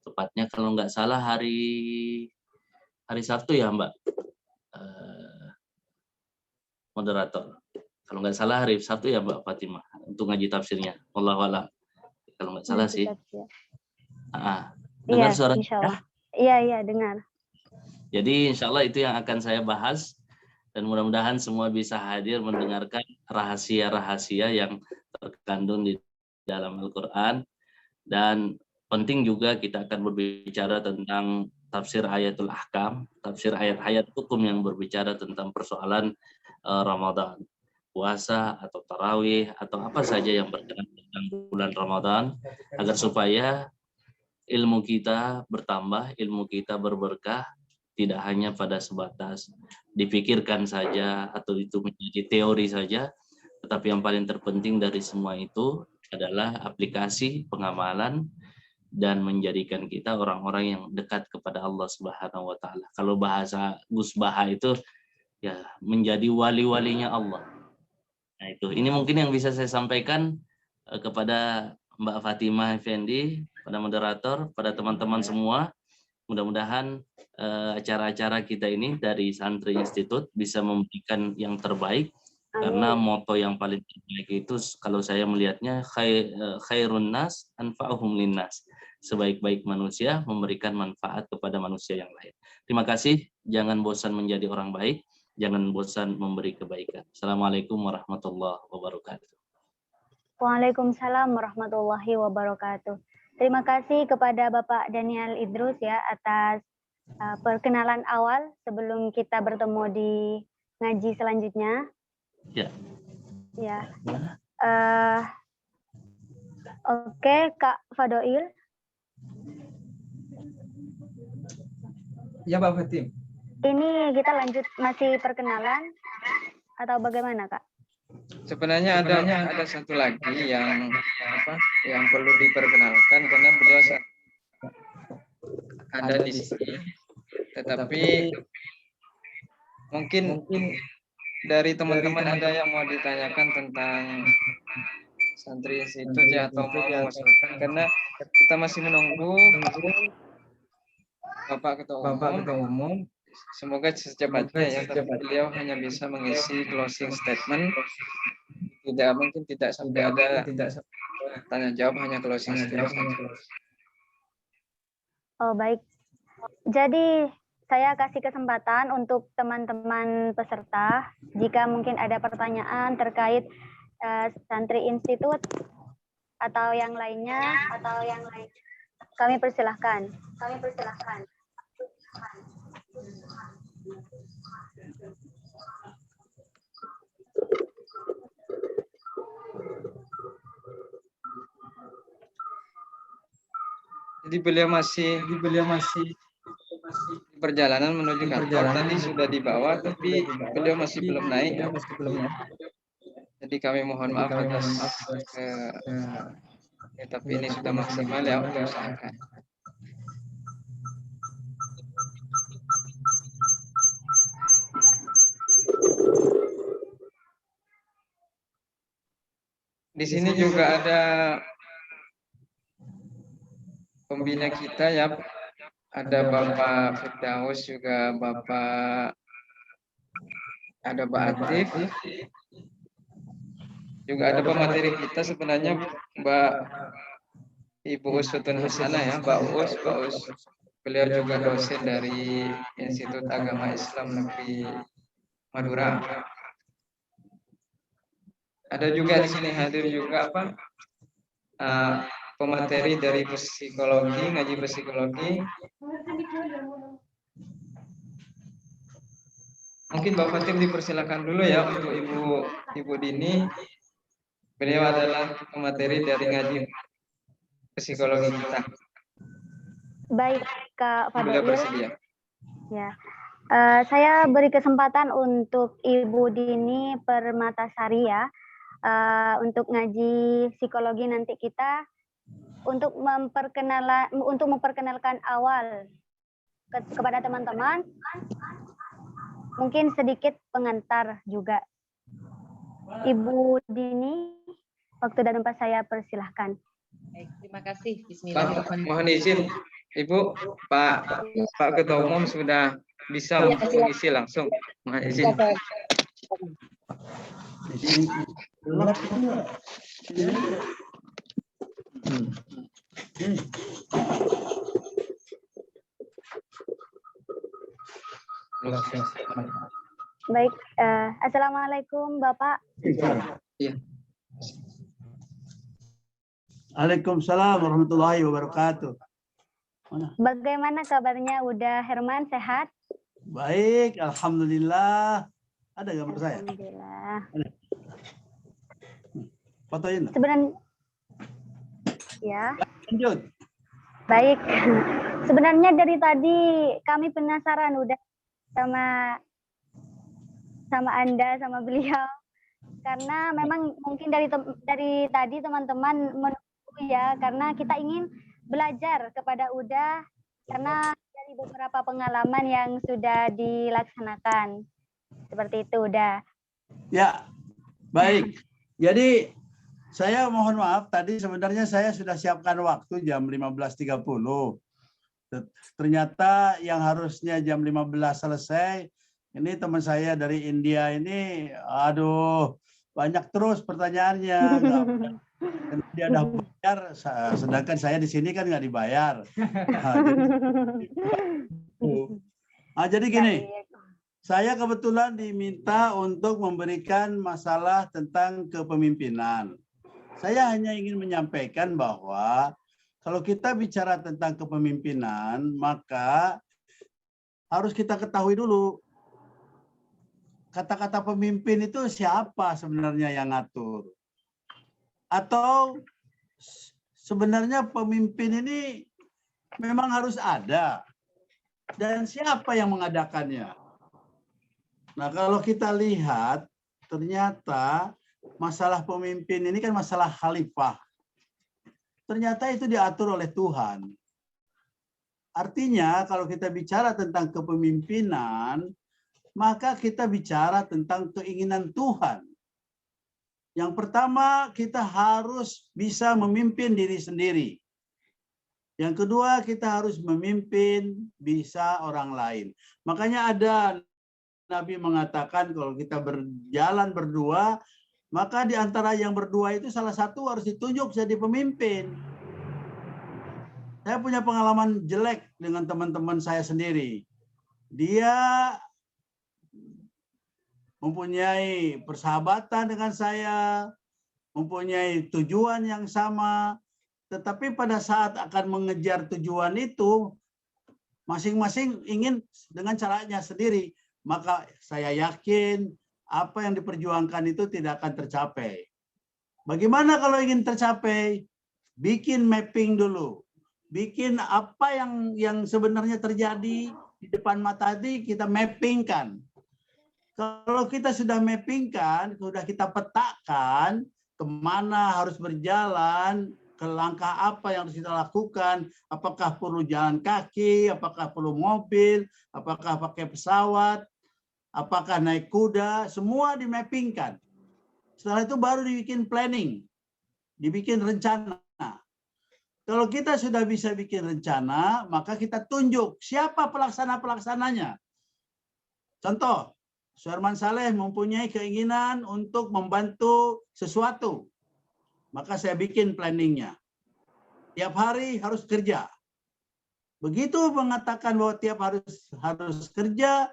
Speaker 10: tepatnya kalau nggak salah hari Sabtu ya Mbak moderator. Kalau nggak salah hari Sabtu ya Mbak Fatimah untuk ngaji tafsirnya. Wallahu a'lam. Kalau nggak salah sih. Dengar suara?
Speaker 7: Iya, dengar.
Speaker 10: Jadi insya Allah itu yang akan saya bahas. Dan mudah-mudahan semua bisa hadir mendengarkan rahasia-rahasia yang terkandung di dalam Al-Quran. Dan penting juga kita akan berbicara tentang tafsir ayatul ahkam, tafsir ayat-ayat hukum yang berbicara tentang persoalan Ramadan, puasa atau tarawih atau apa saja yang berkenaan dengan bulan Ramadan, agar supaya ilmu kita bertambah, ilmu kita berberkah, tidak hanya pada sebatas dipikirkan saja atau itu menjadi teori saja, tetapi yang paling terpenting dari semua itu adalah aplikasi pengamalan dan menjadikan kita orang-orang yang dekat kepada Allah Subhanahu wa taala. Kalau bahasa Gus Baha itu ya menjadi wali-walinya Allah. Nah, itu. Ini mungkin yang bisa saya sampaikan kepada Mbak Fatimah Effendi, pada moderator, pada teman-teman semua. Mudah-mudahan acara-acara kita ini dari Santri Institut bisa memberikan yang terbaik. Karena moto yang paling terbaik itu kalau saya melihatnya khairun nas anfa'uhum linnas. Sebaik-baik manusia memberikan manfaat kepada manusia yang lain. Terima kasih. Jangan bosan menjadi orang baik. Jangan bosan memberi kebaikan. Assalamualaikum warahmatullahi wabarakatuh.
Speaker 7: Waalaikumsalam warahmatullahi wabarakatuh. Terima kasih kepada Bapak Daniel Idrus ya atas perkenalan awal sebelum kita bertemu di ngaji selanjutnya.
Speaker 10: Ya.
Speaker 7: Ya. Oke, Kak Fadoil.
Speaker 1: Ya, Pak Fatim.
Speaker 7: Ini kita lanjut masih perkenalan atau bagaimana, Kak?
Speaker 1: Sebenarnya ada satu lagi yang perlu diperkenalkan karena beliau ada di sini. Tetapi mungkin dari teman-teman ada yang mau ditanyakan tentang Santri Institut ya, atau mau mengusulkan, karena kita masih menunggu Bapak Ketua Umum. Semoga secepatnya ya, tapi beliau hanya bisa mengisi closing statement. Tidak sampai ada tanya jawab, hanya closing statement.
Speaker 7: Oh, baik. Jadi saya kasih kesempatan untuk teman-teman peserta jika mungkin ada pertanyaan terkait Santri Institut atau yang lainnya, kami persilahkan.
Speaker 1: Jadi beliau masih perjalanan menuju kantor. Tadi sudah dibawa, tapi beliau masih belum naik. Jadi kami mohon maaf atas tapi ini sudah maksimal ya, usahakan. Di sini juga ada pembina kita ya, ada Bapak Firdaus, juga ada Pak Atif, juga ada pemateri kita sebenarnya Mbak Ibu Uswatun Hasanah ya, Mbak Us. Beliau juga dosen dari Institut Agama Islam Negeri Madura. Ada juga di sini hadir juga pemateri dari psikologi, ngaji psikologi. Mungkin Mbak Fatim dipersilakan dulu ya untuk Ibu Dini. Beliau adalah pemateri dari ngaji psikologi kita.
Speaker 7: Baik, Kak
Speaker 1: Beliau
Speaker 7: Fadil.
Speaker 1: bersedia.
Speaker 7: Ya. Saya beri kesempatan untuk Ibu Dini Permatasari ya, untuk ngaji psikologi nanti kita untuk memperkenalkan awal kepada teman-teman. Mungkin sedikit pengantar juga. Ibu Dini, waktu dan tempat saya persilahkan.
Speaker 3: Baik, terima kasih.
Speaker 1: Pak,
Speaker 3: Bismillahirrahmanirrahim.
Speaker 1: mohon izin, Ibu, Pak Ketua Umum sudah bisa mengisi langsung. Mohon izin.
Speaker 7: Baik, Assalamualaikum Bapak.
Speaker 1: Iya.
Speaker 11: Waalaikumsalam warahmatullahi wabarakatuh.
Speaker 7: Bagaimana kabarnya? Udah Herman sehat?
Speaker 11: Baik, alhamdulillah. Ada gambar saya?
Speaker 7: Alhamdulillah.
Speaker 11: Fotoin.
Speaker 7: Sebenarnya ya.
Speaker 11: Lanjut.
Speaker 7: Baik. Sebenarnya dari tadi kami penasaran udah sama Anda, sama beliau. Karena memang mungkin dari tadi teman-teman menunggu ya, karena kita ingin belajar kepada Uda karena dari beberapa pengalaman yang sudah dilaksanakan. Seperti itu, Uda.
Speaker 11: Ya, baik. Jadi saya mohon maaf tadi sebenarnya saya sudah siapkan waktu jam 15.30. Ternyata yang harusnya jam 15 selesai, ini teman saya dari India ini, aduh, banyak terus pertanyaannya. Dia udah bayar, sedangkan saya di sini kan nggak dibayar. Jadi gini, saya kebetulan diminta untuk memberikan masalah tentang kepemimpinan. Saya hanya ingin menyampaikan bahwa kalau kita bicara tentang kepemimpinan, maka harus kita ketahui dulu kata-kata pemimpin itu siapa sebenarnya yang ngatur. Atau sebenarnya pemimpin ini memang harus ada. Dan siapa yang mengadakannya? Nah, kalau kita lihat, ternyata masalah pemimpin ini kan masalah khalifah. Ternyata itu diatur oleh Tuhan. Artinya, kalau kita bicara tentang kepemimpinan, maka kita bicara tentang keinginan Tuhan. Yang pertama, kita harus bisa memimpin diri sendiri. Yang kedua, kita harus memimpin bisa orang lain. Makanya ada Nabi mengatakan kalau kita berjalan berdua, maka di antara yang berdua itu salah satu harus ditunjuk jadi pemimpin. Saya punya pengalaman jelek dengan teman-teman saya sendiri. Dia mempunyai persahabatan dengan saya, mempunyai tujuan yang sama, tetapi pada saat akan mengejar tujuan itu, masing-masing ingin dengan caranya sendiri. Maka saya yakin apa yang diperjuangkan itu tidak akan tercapai. Bagaimana kalau ingin tercapai? Bikin mapping dulu. Bikin apa yang sebenarnya terjadi di depan mata tadi, kita mappingkan. Kalau kita sudah mappingkan, sudah kita petakan kemana harus berjalan, ke langkah apa yang harus kita lakukan, apakah perlu jalan kaki, apakah perlu mobil, apakah pakai pesawat, apakah naik kuda, semua dimappingkan. Setelah itu baru dibikin planning, dibikin rencana. Kalau kita sudah bisa bikin rencana, maka kita tunjuk siapa pelaksana-pelaksananya. Contoh, Suherman Saleh mempunyai keinginan untuk membantu sesuatu. Maka saya bikin planningnya. Tiap hari harus kerja. Begitu mengatakan bahwa tiap harus kerja,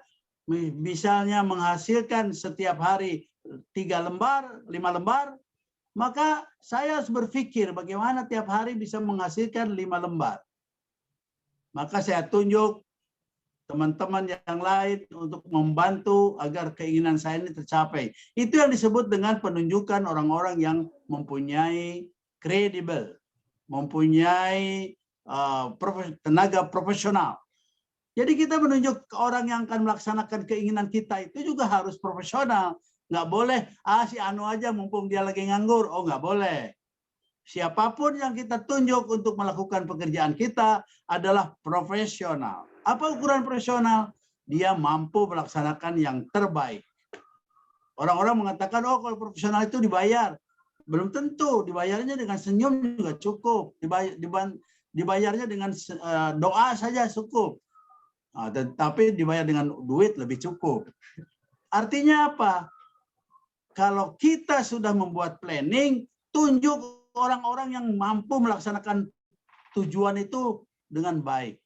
Speaker 11: misalnya menghasilkan setiap hari 3 lembar, 5 lembar, maka saya harus berpikir bagaimana tiap hari bisa menghasilkan 5 lembar. Maka saya tunjuk teman-teman yang lain untuk membantu agar keinginan saya ini tercapai. Itu yang disebut dengan penunjukan orang-orang yang mempunyai kredibel, mempunyai tenaga profesional. Jadi kita menunjuk orang yang akan melaksanakan keinginan kita itu juga harus profesional. Nggak boleh, si Anu aja mumpung dia lagi nganggur. Oh, nggak boleh. Siapapun yang kita tunjuk untuk melakukan pekerjaan kita adalah profesional. Apa ukuran profesional? Dia mampu melaksanakan yang terbaik. Orang-orang mengatakan, oh kalau profesional itu dibayar. Belum tentu, dibayarnya dengan senyum juga cukup. Dibayarnya dengan doa saja cukup. Tetapi dibayar dengan duit lebih cukup. Artinya apa? Kalau kita sudah membuat planning, tunjuk orang-orang yang mampu melaksanakan tujuan itu dengan baik.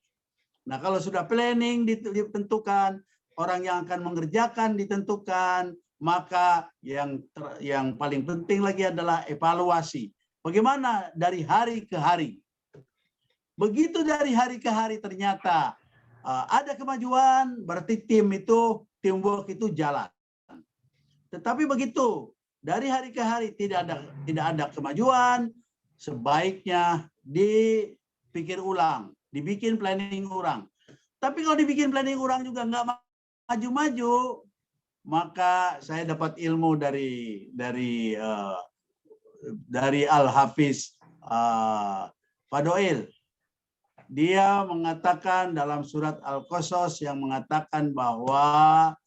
Speaker 11: Nah, kalau sudah planning ditentukan, orang yang akan mengerjakan ditentukan, maka yang paling penting lagi adalah evaluasi. Bagaimana dari hari ke hari? Begitu dari hari ke hari ternyata ada kemajuan, berarti teamwork itu jalan. Tetapi begitu dari hari ke hari tidak ada kemajuan, sebaiknya dipikir ulang, dibikin planning ulang. Tapi kalau dibikin planning ulang juga nggak maju-maju, maka saya dapat ilmu dari Al-Hafiz Fadail. Dia mengatakan dalam surat Al-Qasas yang mengatakan bahwa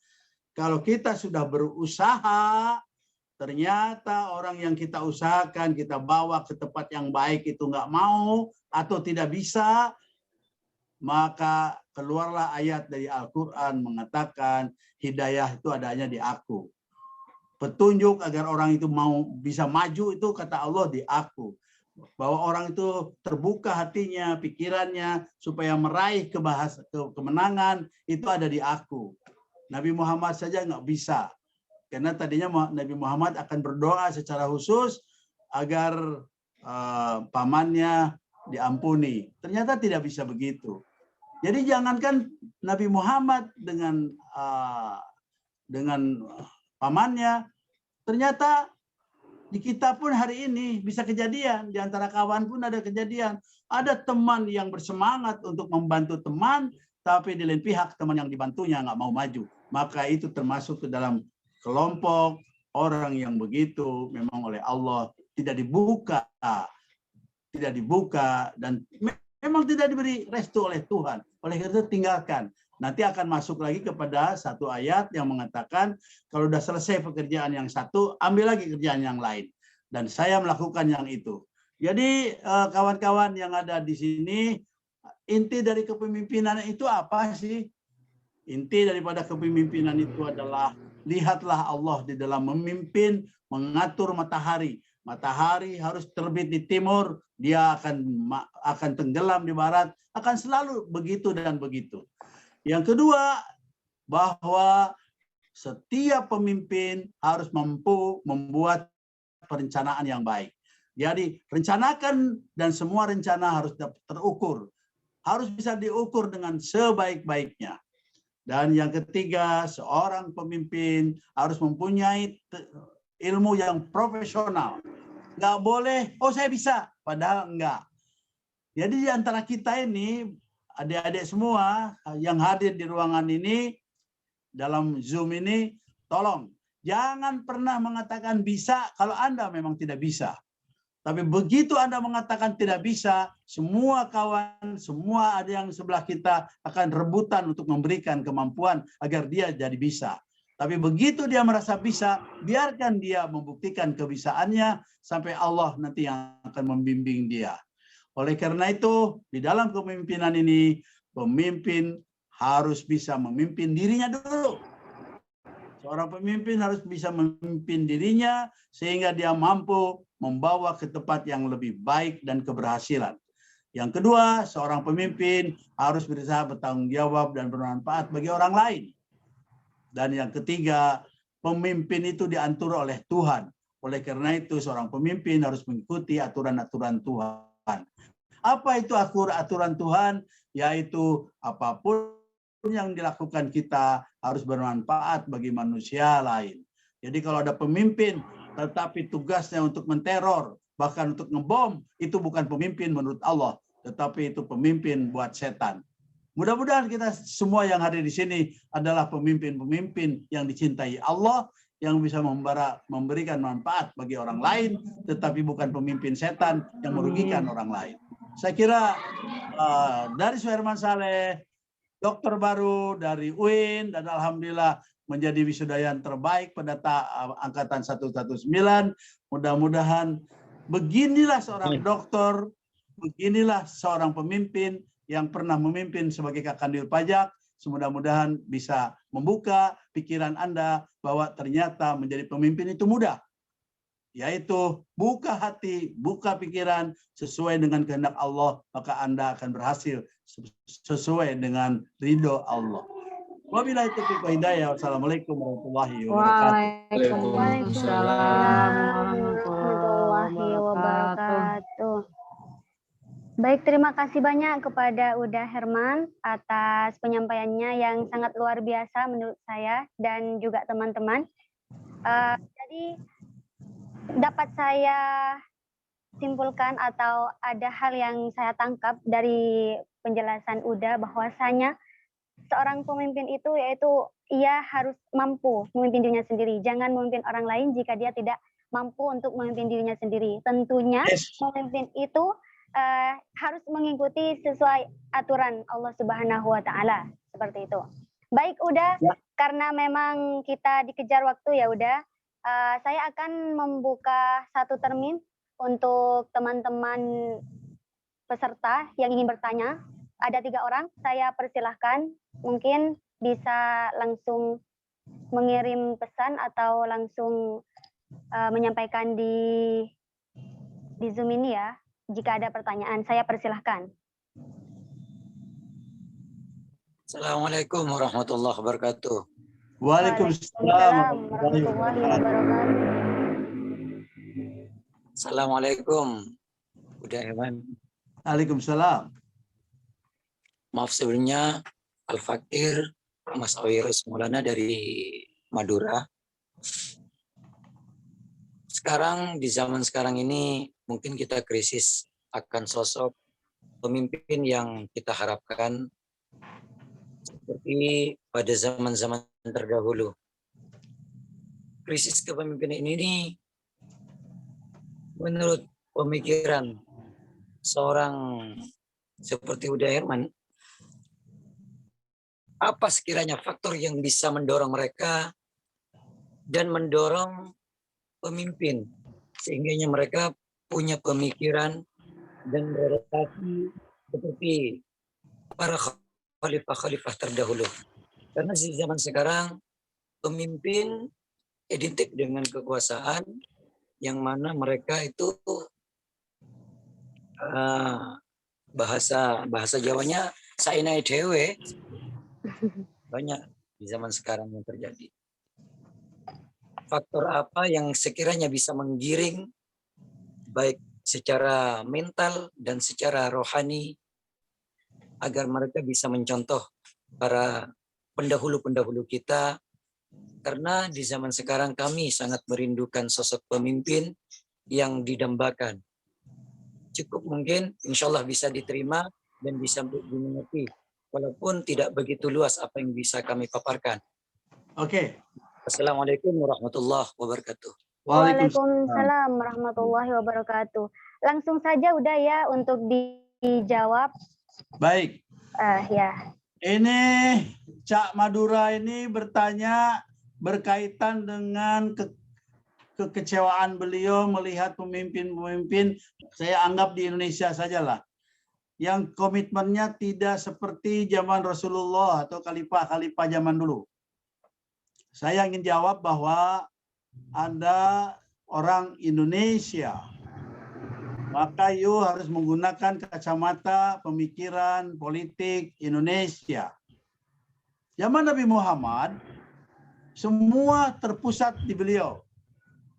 Speaker 11: kalau kita sudah berusaha, ternyata orang yang kita usahakan, kita bawa ke tempat yang baik itu nggak mau atau tidak bisa, maka keluarlah ayat dari Al-Quran mengatakan hidayah itu adanya di aku. Petunjuk agar orang itu mau bisa maju itu kata Allah di aku. Bahwa orang itu terbuka hatinya, pikirannya, supaya meraih kemenangan itu ada di aku. Nabi Muhammad saja nggak bisa. Karena tadinya Nabi Muhammad akan berdoa secara khusus agar pamannya diampuni. Ternyata tidak bisa begitu. Jadi jangankan Nabi Muhammad dengan pamannya, ternyata di kita pun hari ini bisa kejadian. Di antara kawan pun ada kejadian. Ada teman yang bersemangat untuk membantu teman, tapi di lain pihak teman yang dibantunya nggak mau maju. Maka itu termasuk ke dalam kelompok orang yang begitu memang oleh Allah tidak dibuka dan memang tidak diberi restu oleh Tuhan. Oleh karena itu tinggalkan. Nanti akan masuk lagi kepada satu ayat yang mengatakan kalau sudah selesai pekerjaan yang satu, ambil lagi kerjaan yang lain. Dan saya melakukan yang itu. Jadi kawan-kawan yang ada di sini, inti dari kepemimpinan itu apa sih? Inti daripada kepemimpinan itu adalah lihatlah Allah di dalam memimpin, mengatur matahari. Matahari harus terbit di timur, dia akan tenggelam di barat, akan selalu begitu dan begitu. Yang kedua, bahwa setiap pemimpin harus mampu membuat perencanaan yang baik. Jadi rencanakan dan semua rencana harus terukur. Harus bisa diukur dengan sebaik-baiknya. Dan yang ketiga, seorang pemimpin harus mempunyai ilmu yang profesional. Nggak boleh, oh saya bisa, padahal enggak. Jadi di antara kita ini, adik-adik semua yang hadir di ruangan ini, dalam Zoom ini, tolong jangan pernah mengatakan bisa kalau Anda memang tidak bisa. Tapi begitu Anda mengatakan tidak bisa, semua kawan, semua ada yang sebelah kita akan rebutan untuk memberikan kemampuan agar dia jadi bisa. Tapi begitu dia merasa bisa, biarkan dia membuktikan kebisaannya sampai Allah nanti yang akan membimbing dia. Oleh karena itu, di dalam kepemimpinan ini, pemimpin harus bisa memimpin dirinya dulu. Seorang pemimpin harus bisa memimpin dirinya sehingga dia mampu membawa ke tempat yang lebih baik dan keberhasilan. Yang kedua, seorang pemimpin harus berusaha bertanggung jawab dan bermanfaat bagi orang lain. Dan yang ketiga, pemimpin itu diatur oleh Tuhan. Oleh karena itu, seorang pemimpin harus mengikuti aturan-aturan Tuhan. Apa itu aturan Tuhan? Yaitu apapun yang dilakukan kita harus bermanfaat bagi manusia lain. Jadi kalau ada pemimpin tetapi tugasnya untuk menteror, bahkan untuk ngebom, itu bukan pemimpin menurut Allah, tetapi itu pemimpin buat setan. Mudah-mudahan kita semua yang hadir di sini adalah pemimpin-pemimpin yang dicintai Allah, yang bisa memberikan manfaat bagi orang lain, tetapi bukan pemimpin setan yang merugikan orang lain. Saya kira dari Suherman Saleh, dokter baru dari UIN, dan alhamdulillah menjadi wisudawan terbaik pada angkatan 119. Mudah-mudahan beginilah seorang dokter, beginilah seorang pemimpin yang pernah memimpin sebagai Kakandil Pajak. Mudah-mudahan bisa membuka pikiran Anda bahwa ternyata menjadi pemimpin itu mudah. Yaitu buka hati, buka pikiran sesuai dengan kehendak Allah, maka Anda akan berhasil sesuai dengan ridho Allah. Wabillahi taufiq wa hidayah. Wassalamualaikum warahmatullahi wabarakatuh.
Speaker 7: Waalaikumsalam warahmatullahi wabarakatuh. Baik, terima kasih banyak kepada Uda Herman atas penyampaiannya yang sangat luar biasa menurut saya dan juga teman-teman. Jadi dapat saya simpulkan atau ada hal yang saya tangkap dari penjelasan Uda bahwasanya seorang pemimpin itu yaitu ia harus mampu memimpin dirinya sendiri. Jangan memimpin orang lain jika dia tidak mampu untuk memimpin dirinya sendiri. Tentunya pemimpin itu harus mengikuti sesuai aturan Allah Subhanahu wa taala, seperti itu. Baik, Uda, karena memang kita dikejar waktu ya, Uda. Saya akan membuka satu termin untuk teman-teman peserta yang ingin bertanya. Ada 3 orang, saya persilahkan. Mungkin bisa langsung mengirim pesan atau langsung menyampaikan di Zoom ini ya. Jika ada pertanyaan, saya persilahkan.
Speaker 2: Assalamualaikum warahmatullahi wabarakatuh.
Speaker 11: Waalaikumsalam
Speaker 7: warahmatullahi wabarakatuh.
Speaker 2: Assalamualaikum. Uda Herman.
Speaker 11: Waalaikumsalam.
Speaker 2: Maaf sebelumnya, Al-Fakir Mas Awirus Maulana dari Madura. Sekarang, di zaman sekarang ini, mungkin kita krisis akan sosok pemimpin yang kita harapkan seperti pada zaman-zaman terdahulu. Krisis kepemimpinan ini menurut pemikiran seorang seperti Uda Herman, apa sekiranya faktor yang bisa mendorong mereka dan mendorong pemimpin sehingga mereka punya pemikiran dan beradaptasi seperti para khalifah-khalifah terdahulu. Karena di zaman sekarang pemimpin identik dengan kekuasaan yang mana mereka itu bahasa Jawanya sainai dewe, banyak di zaman sekarang yang terjadi. Faktor apa yang sekiranya bisa menggiring baik secara mental dan secara rohani agar mereka bisa mencontoh para pendahulu-pendahulu kita, karena di zaman sekarang kami sangat merindukan sosok pemimpin yang didambakan. Cukup mungkin insya Allah bisa diterima dan bisa dimengerti, walaupun tidak begitu luas apa yang bisa kami paparkan.
Speaker 11: Oke.
Speaker 2: Assalamualaikum warahmatullahi wabarakatuh.
Speaker 7: Waalaikumsalam warahmatullahi wabarakatuh. Langsung saja udah ya untuk dijawab.
Speaker 11: Baik.
Speaker 7: Ya.
Speaker 11: Ini Cak Madura ini bertanya berkaitan dengan kekecewaan beliau melihat pemimpin-pemimpin, saya anggap di Indonesia sajalah, yang komitmennya tidak seperti zaman Rasulullah atau khalifah-khalifah zaman dulu. Saya ingin jawab bahwa Anda orang Indonesia, maka you harus menggunakan kacamata pemikiran politik Indonesia. Zaman Nabi Muhammad, semua terpusat di beliau,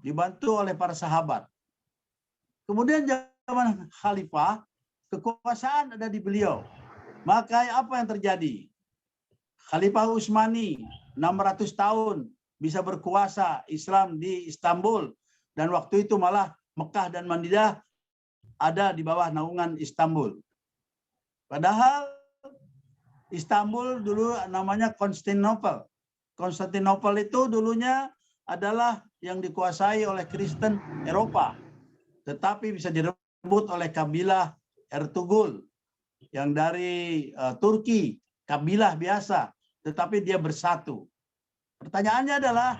Speaker 11: dibantu oleh para sahabat. Kemudian zaman khalifah, kekuasaan ada di beliau. Maka apa yang terjadi? Khalifah Utsmani 600 tahun bisa berkuasa Islam di Istanbul, dan waktu itu malah Mekah dan Madinah ada di bawah naungan Istanbul. Padahal Istanbul dulu namanya Konstantinopel. Konstantinopel itu dulunya adalah yang dikuasai oleh Kristen Eropa, tetapi bisa direbut oleh kabilah Ertugrul yang dari Turki, kabilah biasa, tetapi dia bersatu. Pertanyaannya adalah,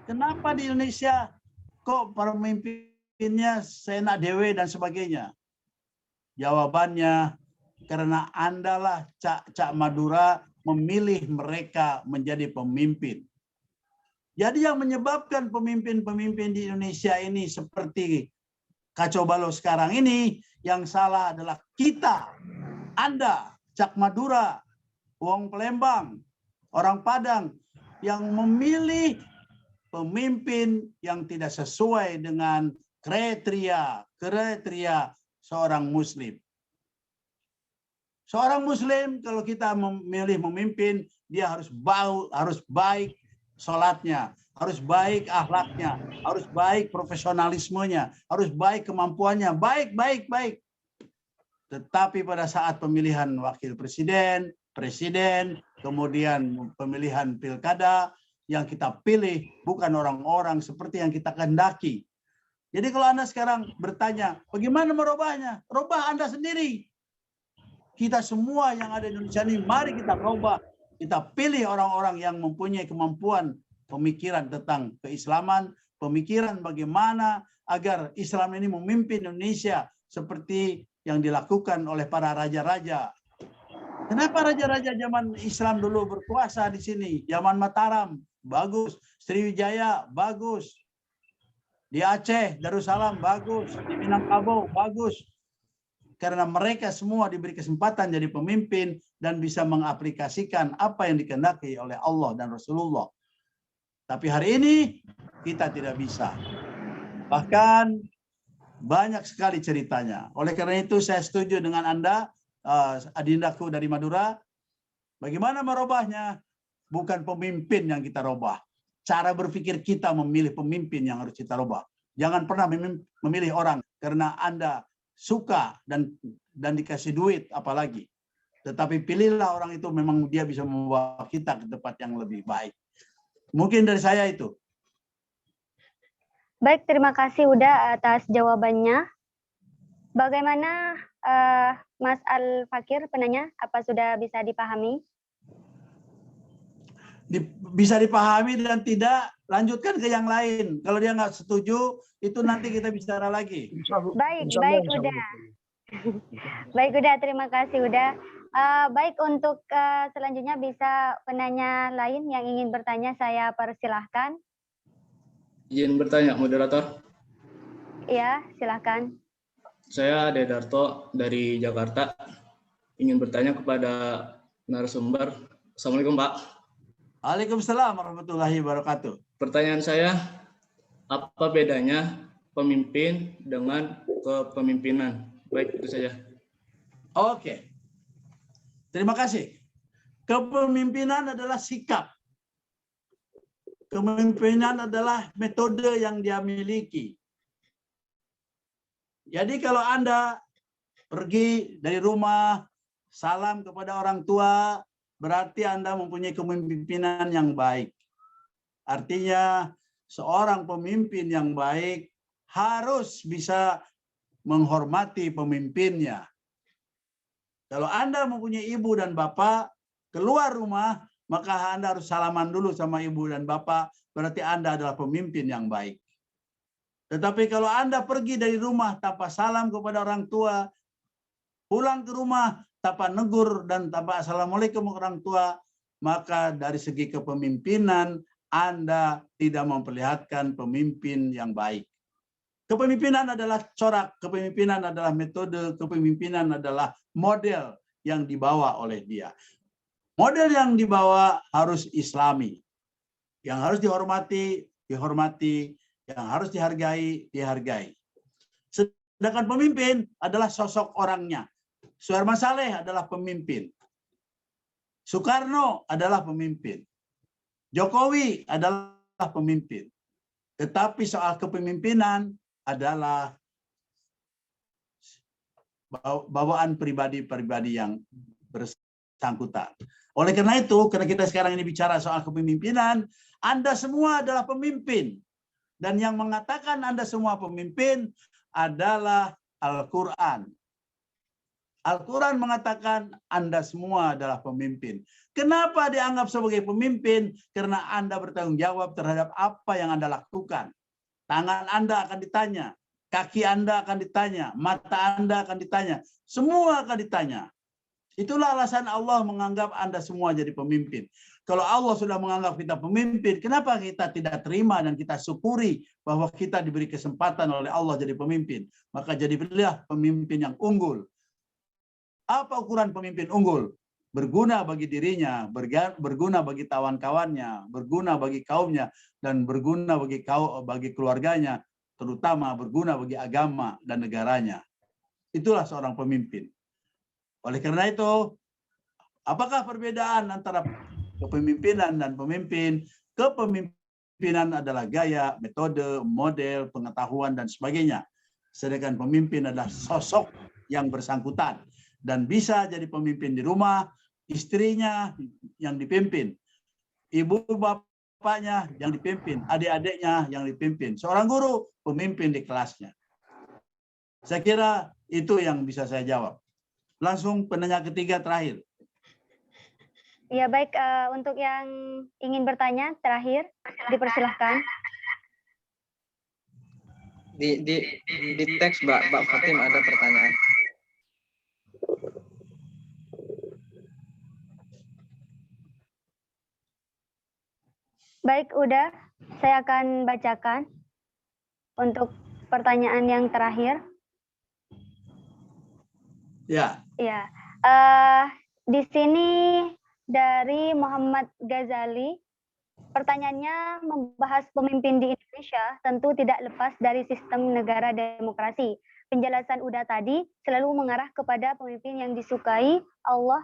Speaker 11: kenapa di Indonesia kok para pemimpinnya seenak dewe dan sebagainya? Jawabannya, karena Andalah Cak Madura memilih mereka menjadi pemimpin. Jadi yang menyebabkan pemimpin-pemimpin di Indonesia ini seperti kacau balau sekarang ini, yang salah adalah kita, Anda, Cak Madura, Wong Palembang, orang Padang, yang memilih pemimpin yang tidak sesuai dengan kriteria seorang Muslim. Seorang Muslim kalau kita memilih memimpin, dia harus baik sholatnya, harus baik akhlaknya, harus baik profesionalismenya, harus baik kemampuannya, baik. Tetapi pada saat pemilihan wakil presiden, kemudian pemilihan pilkada, yang kita pilih bukan orang-orang seperti yang kita kehendaki. Jadi kalau Anda sekarang bertanya, bagaimana merubahnya? Rubah Anda sendiri. Kita semua yang ada di Indonesia ini, mari kita rubah. Kita pilih orang-orang yang mempunyai kemampuan pemikiran tentang keislaman, pemikiran bagaimana agar Islam ini memimpin Indonesia seperti yang dilakukan oleh para raja-raja. Kenapa raja-raja zaman Islam dulu berkuasa di sini? Zaman Mataram, bagus. Sriwijaya, bagus. Di Aceh, Darussalam, bagus. Di Minangkabau, bagus. Karena mereka semua diberi kesempatan jadi pemimpin dan bisa mengaplikasikan apa yang dikehendaki oleh Allah dan Rasulullah. Tapi hari ini kita tidak bisa. Bahkan banyak sekali ceritanya. Oleh karena itu saya setuju dengan Anda, adindaku dari Madura. Bagaimana merubahnya? Bukan pemimpin yang kita rubah. Cara berpikir kita memilih pemimpin yang harus kita rubah. Jangan pernah memilih orang karena Anda suka dan dikasih duit apalagi. Tetapi pilihlah orang itu memang dia bisa membawa kita ke tempat yang lebih baik. Mungkin dari saya itu.
Speaker 7: Baik, terima kasih Uda atas jawabannya. Bagaimana Mas Al-Fakir penanya, apa sudah bisa dipahami?
Speaker 11: Bisa dipahami dan tidak, lanjutkan ke yang lain. Kalau dia nggak setuju, itu nanti kita bicara lagi.
Speaker 7: Baik Uda. Baik Uda, terima kasih Uda. Baik, untuk selanjutnya bisa penanya lain yang ingin bertanya, saya persilahkan.
Speaker 8: Izin bertanya, moderator.
Speaker 7: Iya, silahkan.
Speaker 8: Saya Dedarto dari Jakarta. Ingin bertanya kepada narasumber. Assalamualaikum, Pak.
Speaker 11: Waalaikumsalam warahmatullahi wabarakatuh.
Speaker 8: Pertanyaan saya, apa bedanya pemimpin dengan kepemimpinan? Baik, itu saja.
Speaker 11: Oke. Terima kasih. Kepemimpinan adalah sikap. Kepemimpinan adalah metode yang dia miliki. Jadi kalau Anda pergi dari rumah, salam kepada orang tua, berarti Anda mempunyai kepemimpinan yang baik. Artinya seorang pemimpin yang baik harus bisa menghormati pemimpinnya. Kalau Anda mempunyai ibu dan bapak, keluar rumah, maka Anda harus salaman dulu sama ibu dan bapak, berarti Anda adalah pemimpin yang baik. Tetapi kalau Anda pergi dari rumah tanpa salam kepada orang tua, pulang ke rumah tanpa negur dan tanpa assalamualaikum ke orang tua, maka dari segi kepemimpinan Anda tidak memperlihatkan pemimpin yang baik. Kepemimpinan adalah corak, kepemimpinan adalah metode, kepemimpinan adalah model yang dibawa oleh dia. Model yang dibawa harus Islami. Yang harus dihormati, dihormati. Yang harus dihargai, dihargai. Sedangkan pemimpin adalah sosok orangnya. Suharman Saleh adalah pemimpin. Soekarno adalah pemimpin. Jokowi adalah pemimpin. Tetapi soal kepemimpinan adalah bawaan pribadi-pribadi yang bersangkutan. Oleh karena itu, karena kita sekarang ini bicara soal kepemimpinan, Anda semua adalah pemimpin. Dan yang mengatakan Anda semua pemimpin adalah Al-Quran. Al-Quran mengatakan Anda semua adalah pemimpin. Kenapa dianggap sebagai pemimpin? Karena Anda bertanggung jawab terhadap apa yang Anda lakukan. Tangan Anda akan ditanya, kaki Anda akan ditanya, mata Anda akan ditanya, semua akan ditanya. Itulah alasan Allah menganggap Anda semua jadi pemimpin. Kalau Allah sudah menganggap kita pemimpin, kenapa kita tidak terima dan kita syukuri bahwa kita diberi kesempatan oleh Allah jadi pemimpin? Maka jadilah pemimpin yang unggul. Apa ukuran pemimpin unggul? Berguna bagi dirinya, berguna bagi kawan-kawannya, berguna bagi kaumnya, dan berguna bagi keluarganya, terutama berguna bagi agama dan negaranya. Itulah seorang pemimpin. Oleh karena itu, apakah perbedaan antara kepemimpinan dan pemimpin? Kepemimpinan adalah gaya, metode, model, pengetahuan, dan sebagainya. Sedangkan pemimpin adalah sosok yang bersangkutan. Dan bisa jadi pemimpin di rumah, istrinya yang dipimpin, ibu bapaknya yang dipimpin, adik-adiknya yang dipimpin, seorang guru, pemimpin di kelasnya. Saya kira itu yang bisa saya jawab. Langsung penanya ketiga terakhir.
Speaker 7: Ya baik, untuk yang ingin bertanya terakhir, dipersilahkan.
Speaker 1: Di teks Mbak Fatim ada pertanyaan.
Speaker 7: Baik, udah. Saya akan bacakan untuk pertanyaan yang terakhir.
Speaker 11: Ya.
Speaker 7: Ya. Di sini dari Muhammad Ghazali, pertanyaannya membahas pemimpin di Indonesia tentu tidak lepas dari sistem negara demokrasi. Penjelasan udah tadi selalu mengarah kepada pemimpin yang disukai Allah,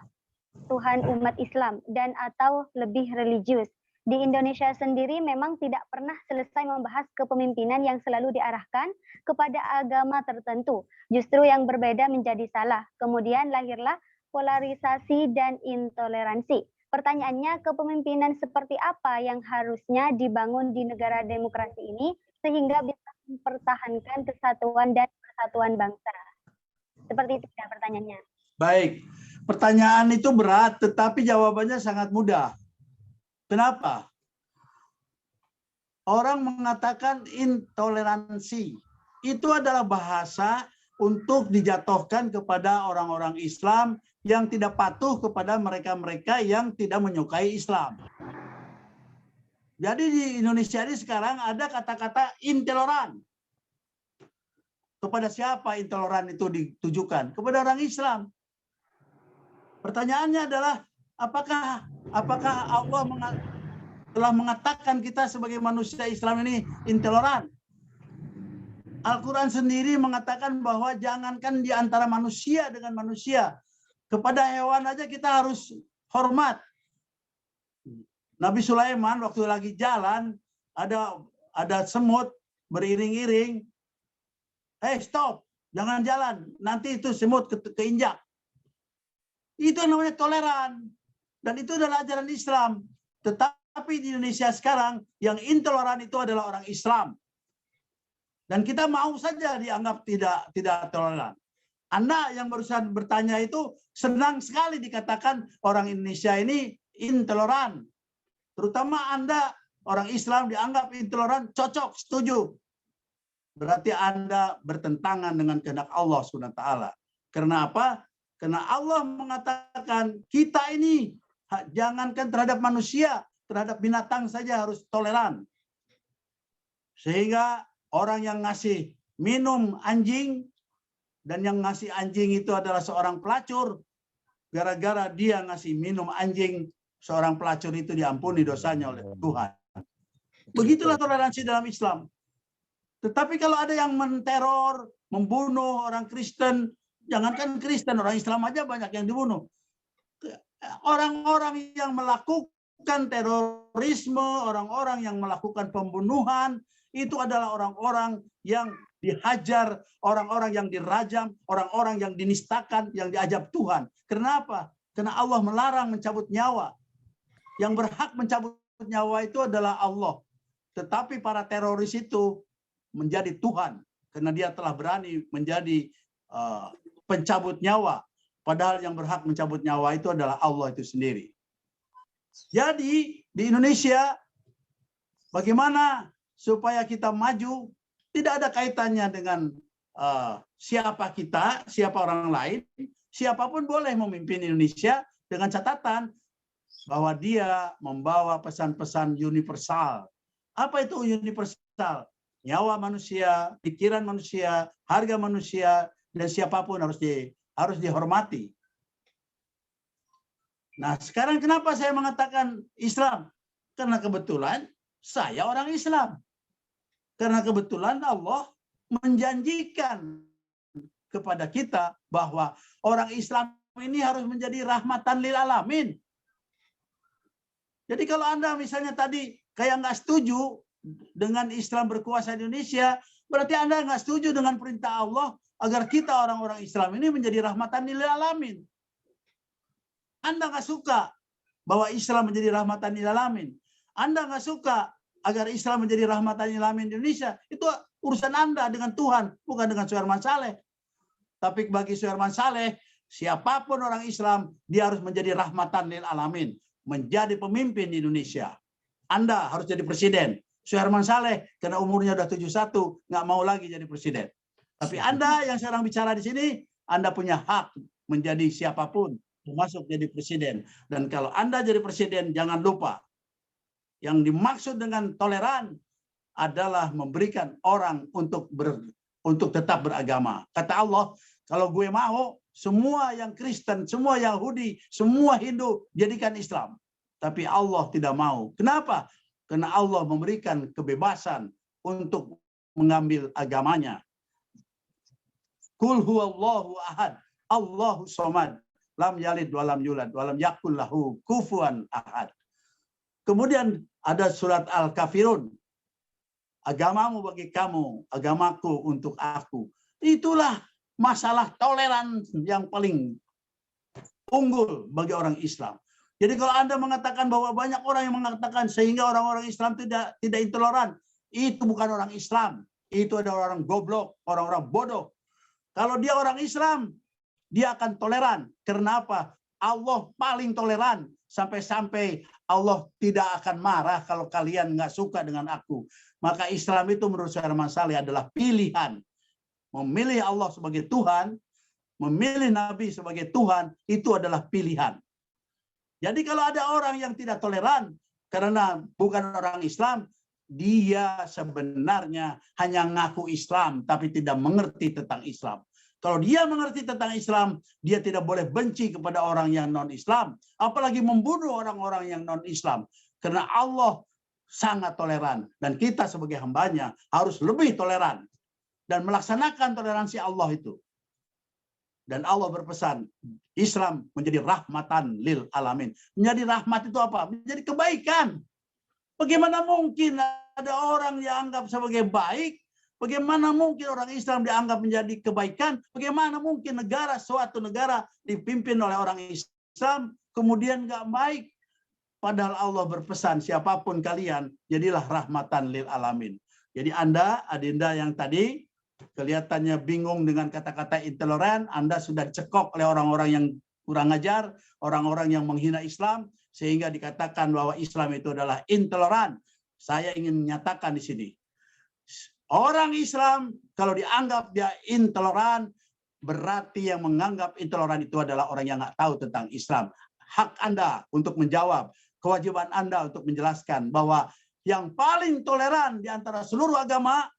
Speaker 7: Tuhan umat Islam, dan atau lebih religius. Di Indonesia sendiri memang tidak pernah selesai membahas kepemimpinan yang selalu diarahkan kepada agama tertentu. Justru yang berbeda menjadi salah. Kemudian lahirlah polarisasi dan intoleransi. Pertanyaannya, kepemimpinan seperti apa yang harusnya dibangun di negara demokrasi ini sehingga bisa mempertahankan kesatuan dan persatuan bangsa? Seperti itu ya pertanyaannya.
Speaker 11: Baik, pertanyaan itu berat, tetapi jawabannya sangat mudah. Kenapa? Orang mengatakan intoleransi. Itu adalah bahasa untuk dijatuhkan kepada orang-orang Islam yang tidak patuh kepada mereka-mereka yang tidak menyukai Islam. Jadi di Indonesia ini sekarang ada kata-kata intoleran. Kepada siapa intoleran itu ditujukan? Kepada orang Islam. Pertanyaannya adalah, apakah Allah telah mengatakan kita sebagai manusia Islam ini intoleran? Al-Quran sendiri mengatakan bahwa jangankan di antara manusia dengan manusia, kepada hewan aja kita harus hormat. Nabi Sulaiman waktu lagi jalan, ada semut beriring-iring. Hey, stop, jangan jalan, nanti itu semut keinjak. Itu namanya toleran. Dan itu adalah ajaran Islam. Tetapi di Indonesia sekarang yang intoleran itu adalah orang Islam. Dan kita mau saja dianggap tidak toleran. Anda yang barusan bertanya itu senang sekali dikatakan orang Indonesia ini intoleran. Terutama Anda orang Islam dianggap intoleran, cocok, setuju. berarti Anda bertentangan dengan kehendak Allah SWT. Karena apa? Karena Allah mengatakan kita ini jangankan terhadap manusia, terhadap binatang saja harus toleran. Sehingga orang yang ngasih minum anjing, dan yang ngasih anjing itu adalah seorang pelacur, gara-gara dia ngasih minum anjing, seorang pelacur itu diampuni dosanya oleh Tuhan. Begitulah toleransi dalam Islam. Tetapi kalau ada yang menteror, membunuh orang Kristen, jangankan Kristen, orang Islam aja banyak yang dibunuh. Orang-orang yang melakukan terorisme, orang-orang yang melakukan pembunuhan, itu adalah orang-orang yang dihajar, orang-orang yang dirajam, orang-orang yang dinistakan, yang diajab Tuhan. Kenapa? Karena Allah melarang mencabut nyawa. Yang berhak mencabut nyawa itu adalah Allah. Tetapi para teroris itu menjadi Tuhan, karena dia telah berani menjadi pencabut nyawa. Padahal yang berhak mencabut nyawa itu adalah Allah itu sendiri. Jadi di Indonesia, bagaimana supaya kita maju, tidak ada kaitannya dengan siapa kita, siapa orang lain. Siapapun boleh memimpin Indonesia dengan catatan bahwa dia membawa pesan-pesan universal. Apa itu universal? Nyawa manusia, pikiran manusia, harga manusia, dan siapapun harus dihormati. Nah, sekarang kenapa saya mengatakan Islam? Karena kebetulan saya orang Islam. Karena kebetulan Allah menjanjikan kepada kita bahwa orang Islam ini harus menjadi rahmatan lil alamin. Jadi kalau Anda misalnya tadi kayak nggak setuju dengan Islam berkuasa di Indonesia, berarti Anda nggak setuju dengan perintah Allah agar kita orang-orang Islam ini menjadi rahmatan lil alamin. Anda nggak suka bahwa Islam menjadi rahmatan lil alamin. Anda nggak suka agar Islam menjadi rahmatan lil alamin di Indonesia. Itu urusan Anda dengan Tuhan, bukan dengan Suherman Saleh. Tapi bagi Suherman Saleh, siapapun orang Islam, dia harus menjadi rahmatan lil alamin, menjadi pemimpin di Indonesia. Anda harus jadi presiden. Suherman Saleh, karena umurnya udah 71, nggak mau lagi jadi presiden. Tapi Anda yang sekarang bicara di sini, Anda punya hak menjadi siapapun, termasuk jadi presiden. Dan kalau Anda jadi presiden, jangan lupa, yang dimaksud dengan toleran adalah memberikan orang untuk tetap beragama. Kata Allah, kalau gue mau, semua yang Kristen, semua Yahudi, semua Hindu jadikan Islam. Tapi Allah tidak mau. Kenapa? Karena Allah memberikan kebebasan untuk mengambil agamanya. Qul huwallahu ahad, Allahu somad, lam yalid walam yulad, walam yakul lahu kufuwan ahad. Kemudian ada surat Al-Kafirun. Agamamu bagi kamu, agamaku untuk aku. Itulah masalah toleran yang paling unggul bagi orang Islam. Jadi kalau Anda mengatakan bahwa banyak orang yang mengatakan sehingga orang-orang Islam tidak intoleran, itu bukan orang Islam. Itu adalah orang goblok, orang-orang bodoh. Kalau dia orang Islam, dia akan toleran. Kenapa? Allah paling toleran. Sampai-sampai Allah tidak akan marah kalau kalian nggak suka dengan aku. Maka Islam itu menurut Suherman Saleh adalah pilihan. Memilih Allah sebagai Tuhan, memilih Nabi sebagai Tuhan, itu adalah pilihan. Jadi kalau ada orang yang tidak toleran karena bukan orang Islam, dia sebenarnya hanya ngaku Islam tapi tidak mengerti tentang Islam. Kalau dia mengerti tentang Islam, dia tidak boleh benci kepada orang yang non-Islam, apalagi membunuh orang-orang yang non-Islam. Karena Allah sangat toleran dan kita sebagai hambanya harus lebih toleran dan melaksanakan toleransi Allah itu. Dan Allah berpesan, Islam menjadi rahmatan lil alamin. Menjadi rahmat itu apa? Menjadi kebaikan. Bagaimana mungkin ada orang yang anggap sebagai baik? Bagaimana mungkin orang Islam dianggap menjadi kebaikan? Bagaimana mungkin suatu negara dipimpin oleh orang Islam kemudian nggak baik? Padahal Allah berpesan, siapapun kalian, jadilah rahmatan lil alamin. Jadi Anda, adinda yang tadi, kelihatannya bingung dengan kata-kata intoleran, Anda sudah dicekok oleh orang-orang yang kurang ajar, orang-orang yang menghina Islam, sehingga dikatakan bahwa Islam itu adalah intoleran. Saya ingin menyatakan di sini, Orang Islam kalau dianggap dia intoleran, berarti yang menganggap intoleran itu adalah orang yang nggak tahu tentang Islam. Hak Anda untuk menjawab, kewajiban Anda untuk menjelaskan bahwa yang paling toleran di antara seluruh agama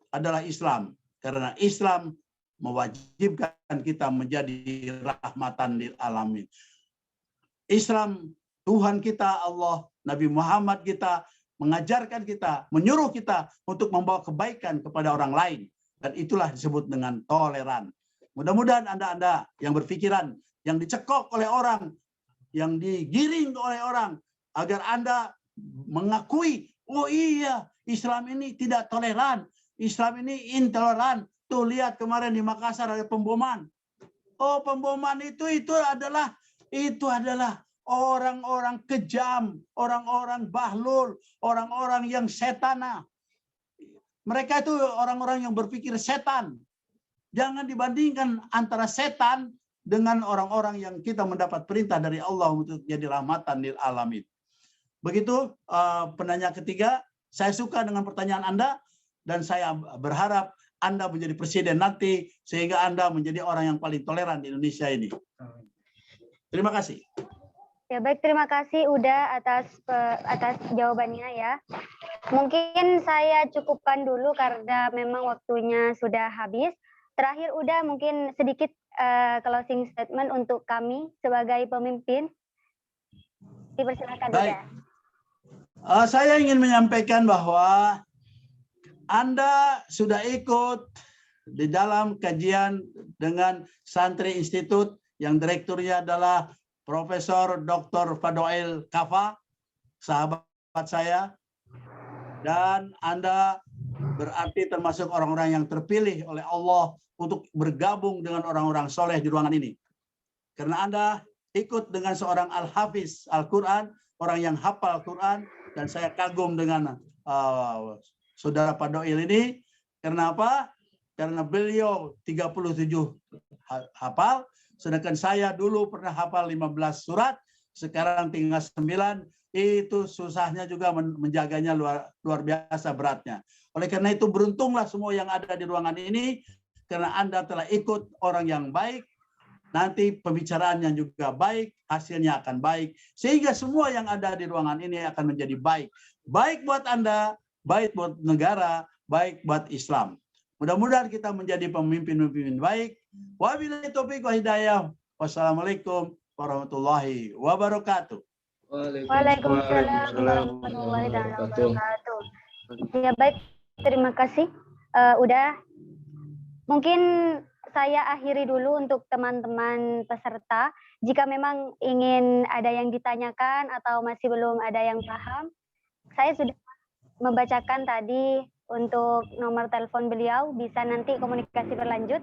Speaker 11: adalah Islam. Karena Islam mewajibkan kita menjadi rahmatan lil alamin. Islam, Tuhan kita Allah, Nabi Muhammad kita, mengajarkan kita, menyuruh kita untuk membawa kebaikan kepada orang lain. Dan itulah disebut dengan toleran. Mudah-mudahan Anda-Anda yang berpikiran, yang dicekok oleh orang, yang digiring oleh orang, agar Anda mengakui, oh iya, Islam ini tidak toleran, Islam ini intoleran. Tuh lihat kemarin di Makassar ada pemboman. Oh, pemboman itu adalah orang-orang kejam, orang-orang bahlul, orang-orang yang setana. Mereka itu orang-orang yang berpikir setan. Jangan dibandingkan antara setan dengan orang-orang yang kita mendapat perintah dari Allah untuk jadi rahmatan lil alamin. Begitu penanya ketiga, saya suka dengan pertanyaan Anda dan saya berharap Anda menjadi presiden nanti sehingga Anda menjadi orang yang paling toleran di Indonesia ini. Terima kasih.
Speaker 7: Ya baik, terima kasih Uda atas jawabannya ya. Mungkin saya cukupkan dulu karena memang waktunya sudah habis. Terakhir Uda mungkin sedikit closing statement untuk kami sebagai pemimpin. Dipersilakan Uda.
Speaker 11: Saya ingin menyampaikan bahwa Anda sudah ikut di dalam kajian dengan Santri Institut yang direkturnya adalah Profesor Dr. Fadwail Kafa, sahabat saya, dan Anda berarti termasuk orang-orang yang terpilih oleh Allah untuk bergabung dengan orang-orang soleh di ruangan ini. Karena Anda ikut dengan seorang Al-Hafiz Al-Quran, orang yang hafal Al-Quran, dan saya kagum dengan Saudara Fadwail ini. Karena apa? Karena beliau 37 hafal, sedangkan saya dulu pernah hafal 15 surat, sekarang tinggal 9, itu susahnya juga menjaganya luar biasa beratnya. Oleh karena itu beruntunglah semua yang ada di ruangan ini, karena Anda telah ikut orang yang baik, nanti pembicaraannya juga baik, hasilnya akan baik, sehingga semua yang ada di ruangan ini akan menjadi baik. Baik buat Anda, baik buat negara, baik buat Islam. Mudah-mudahan kita menjadi pemimpin-pemimpin baik. Wabillahi taufiq wa hidayah. Wassalamualaikum warahmatullahi wabarakatuh.
Speaker 7: Waalaikumsalam warahmatullahi wabarakatuh. Ya baik, terima kasih. Udah, mungkin saya akhiri dulu untuk teman-teman peserta. Jika memang ingin ada yang ditanyakan atau masih belum ada yang paham, saya sudah membacakan tadi untuk nomor telepon beliau, bisa nanti komunikasi berlanjut.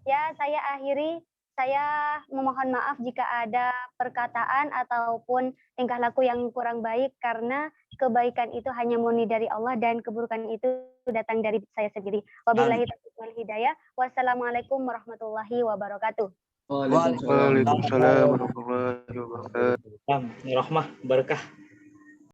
Speaker 7: Ya, saya akhiri. Saya memohon maaf jika ada perkataan ataupun tingkah laku yang kurang baik, karena kebaikan itu hanya murni dari Allah dan keburukan itu datang dari saya sendiri. Wabillahi taufiq wal hidayah. Wassalamualaikum warahmatullahi wabarakatuh.
Speaker 8: Waalaikumsalam
Speaker 6: warahmatullahi wabarakatuh.
Speaker 5: Rahmah, barakah.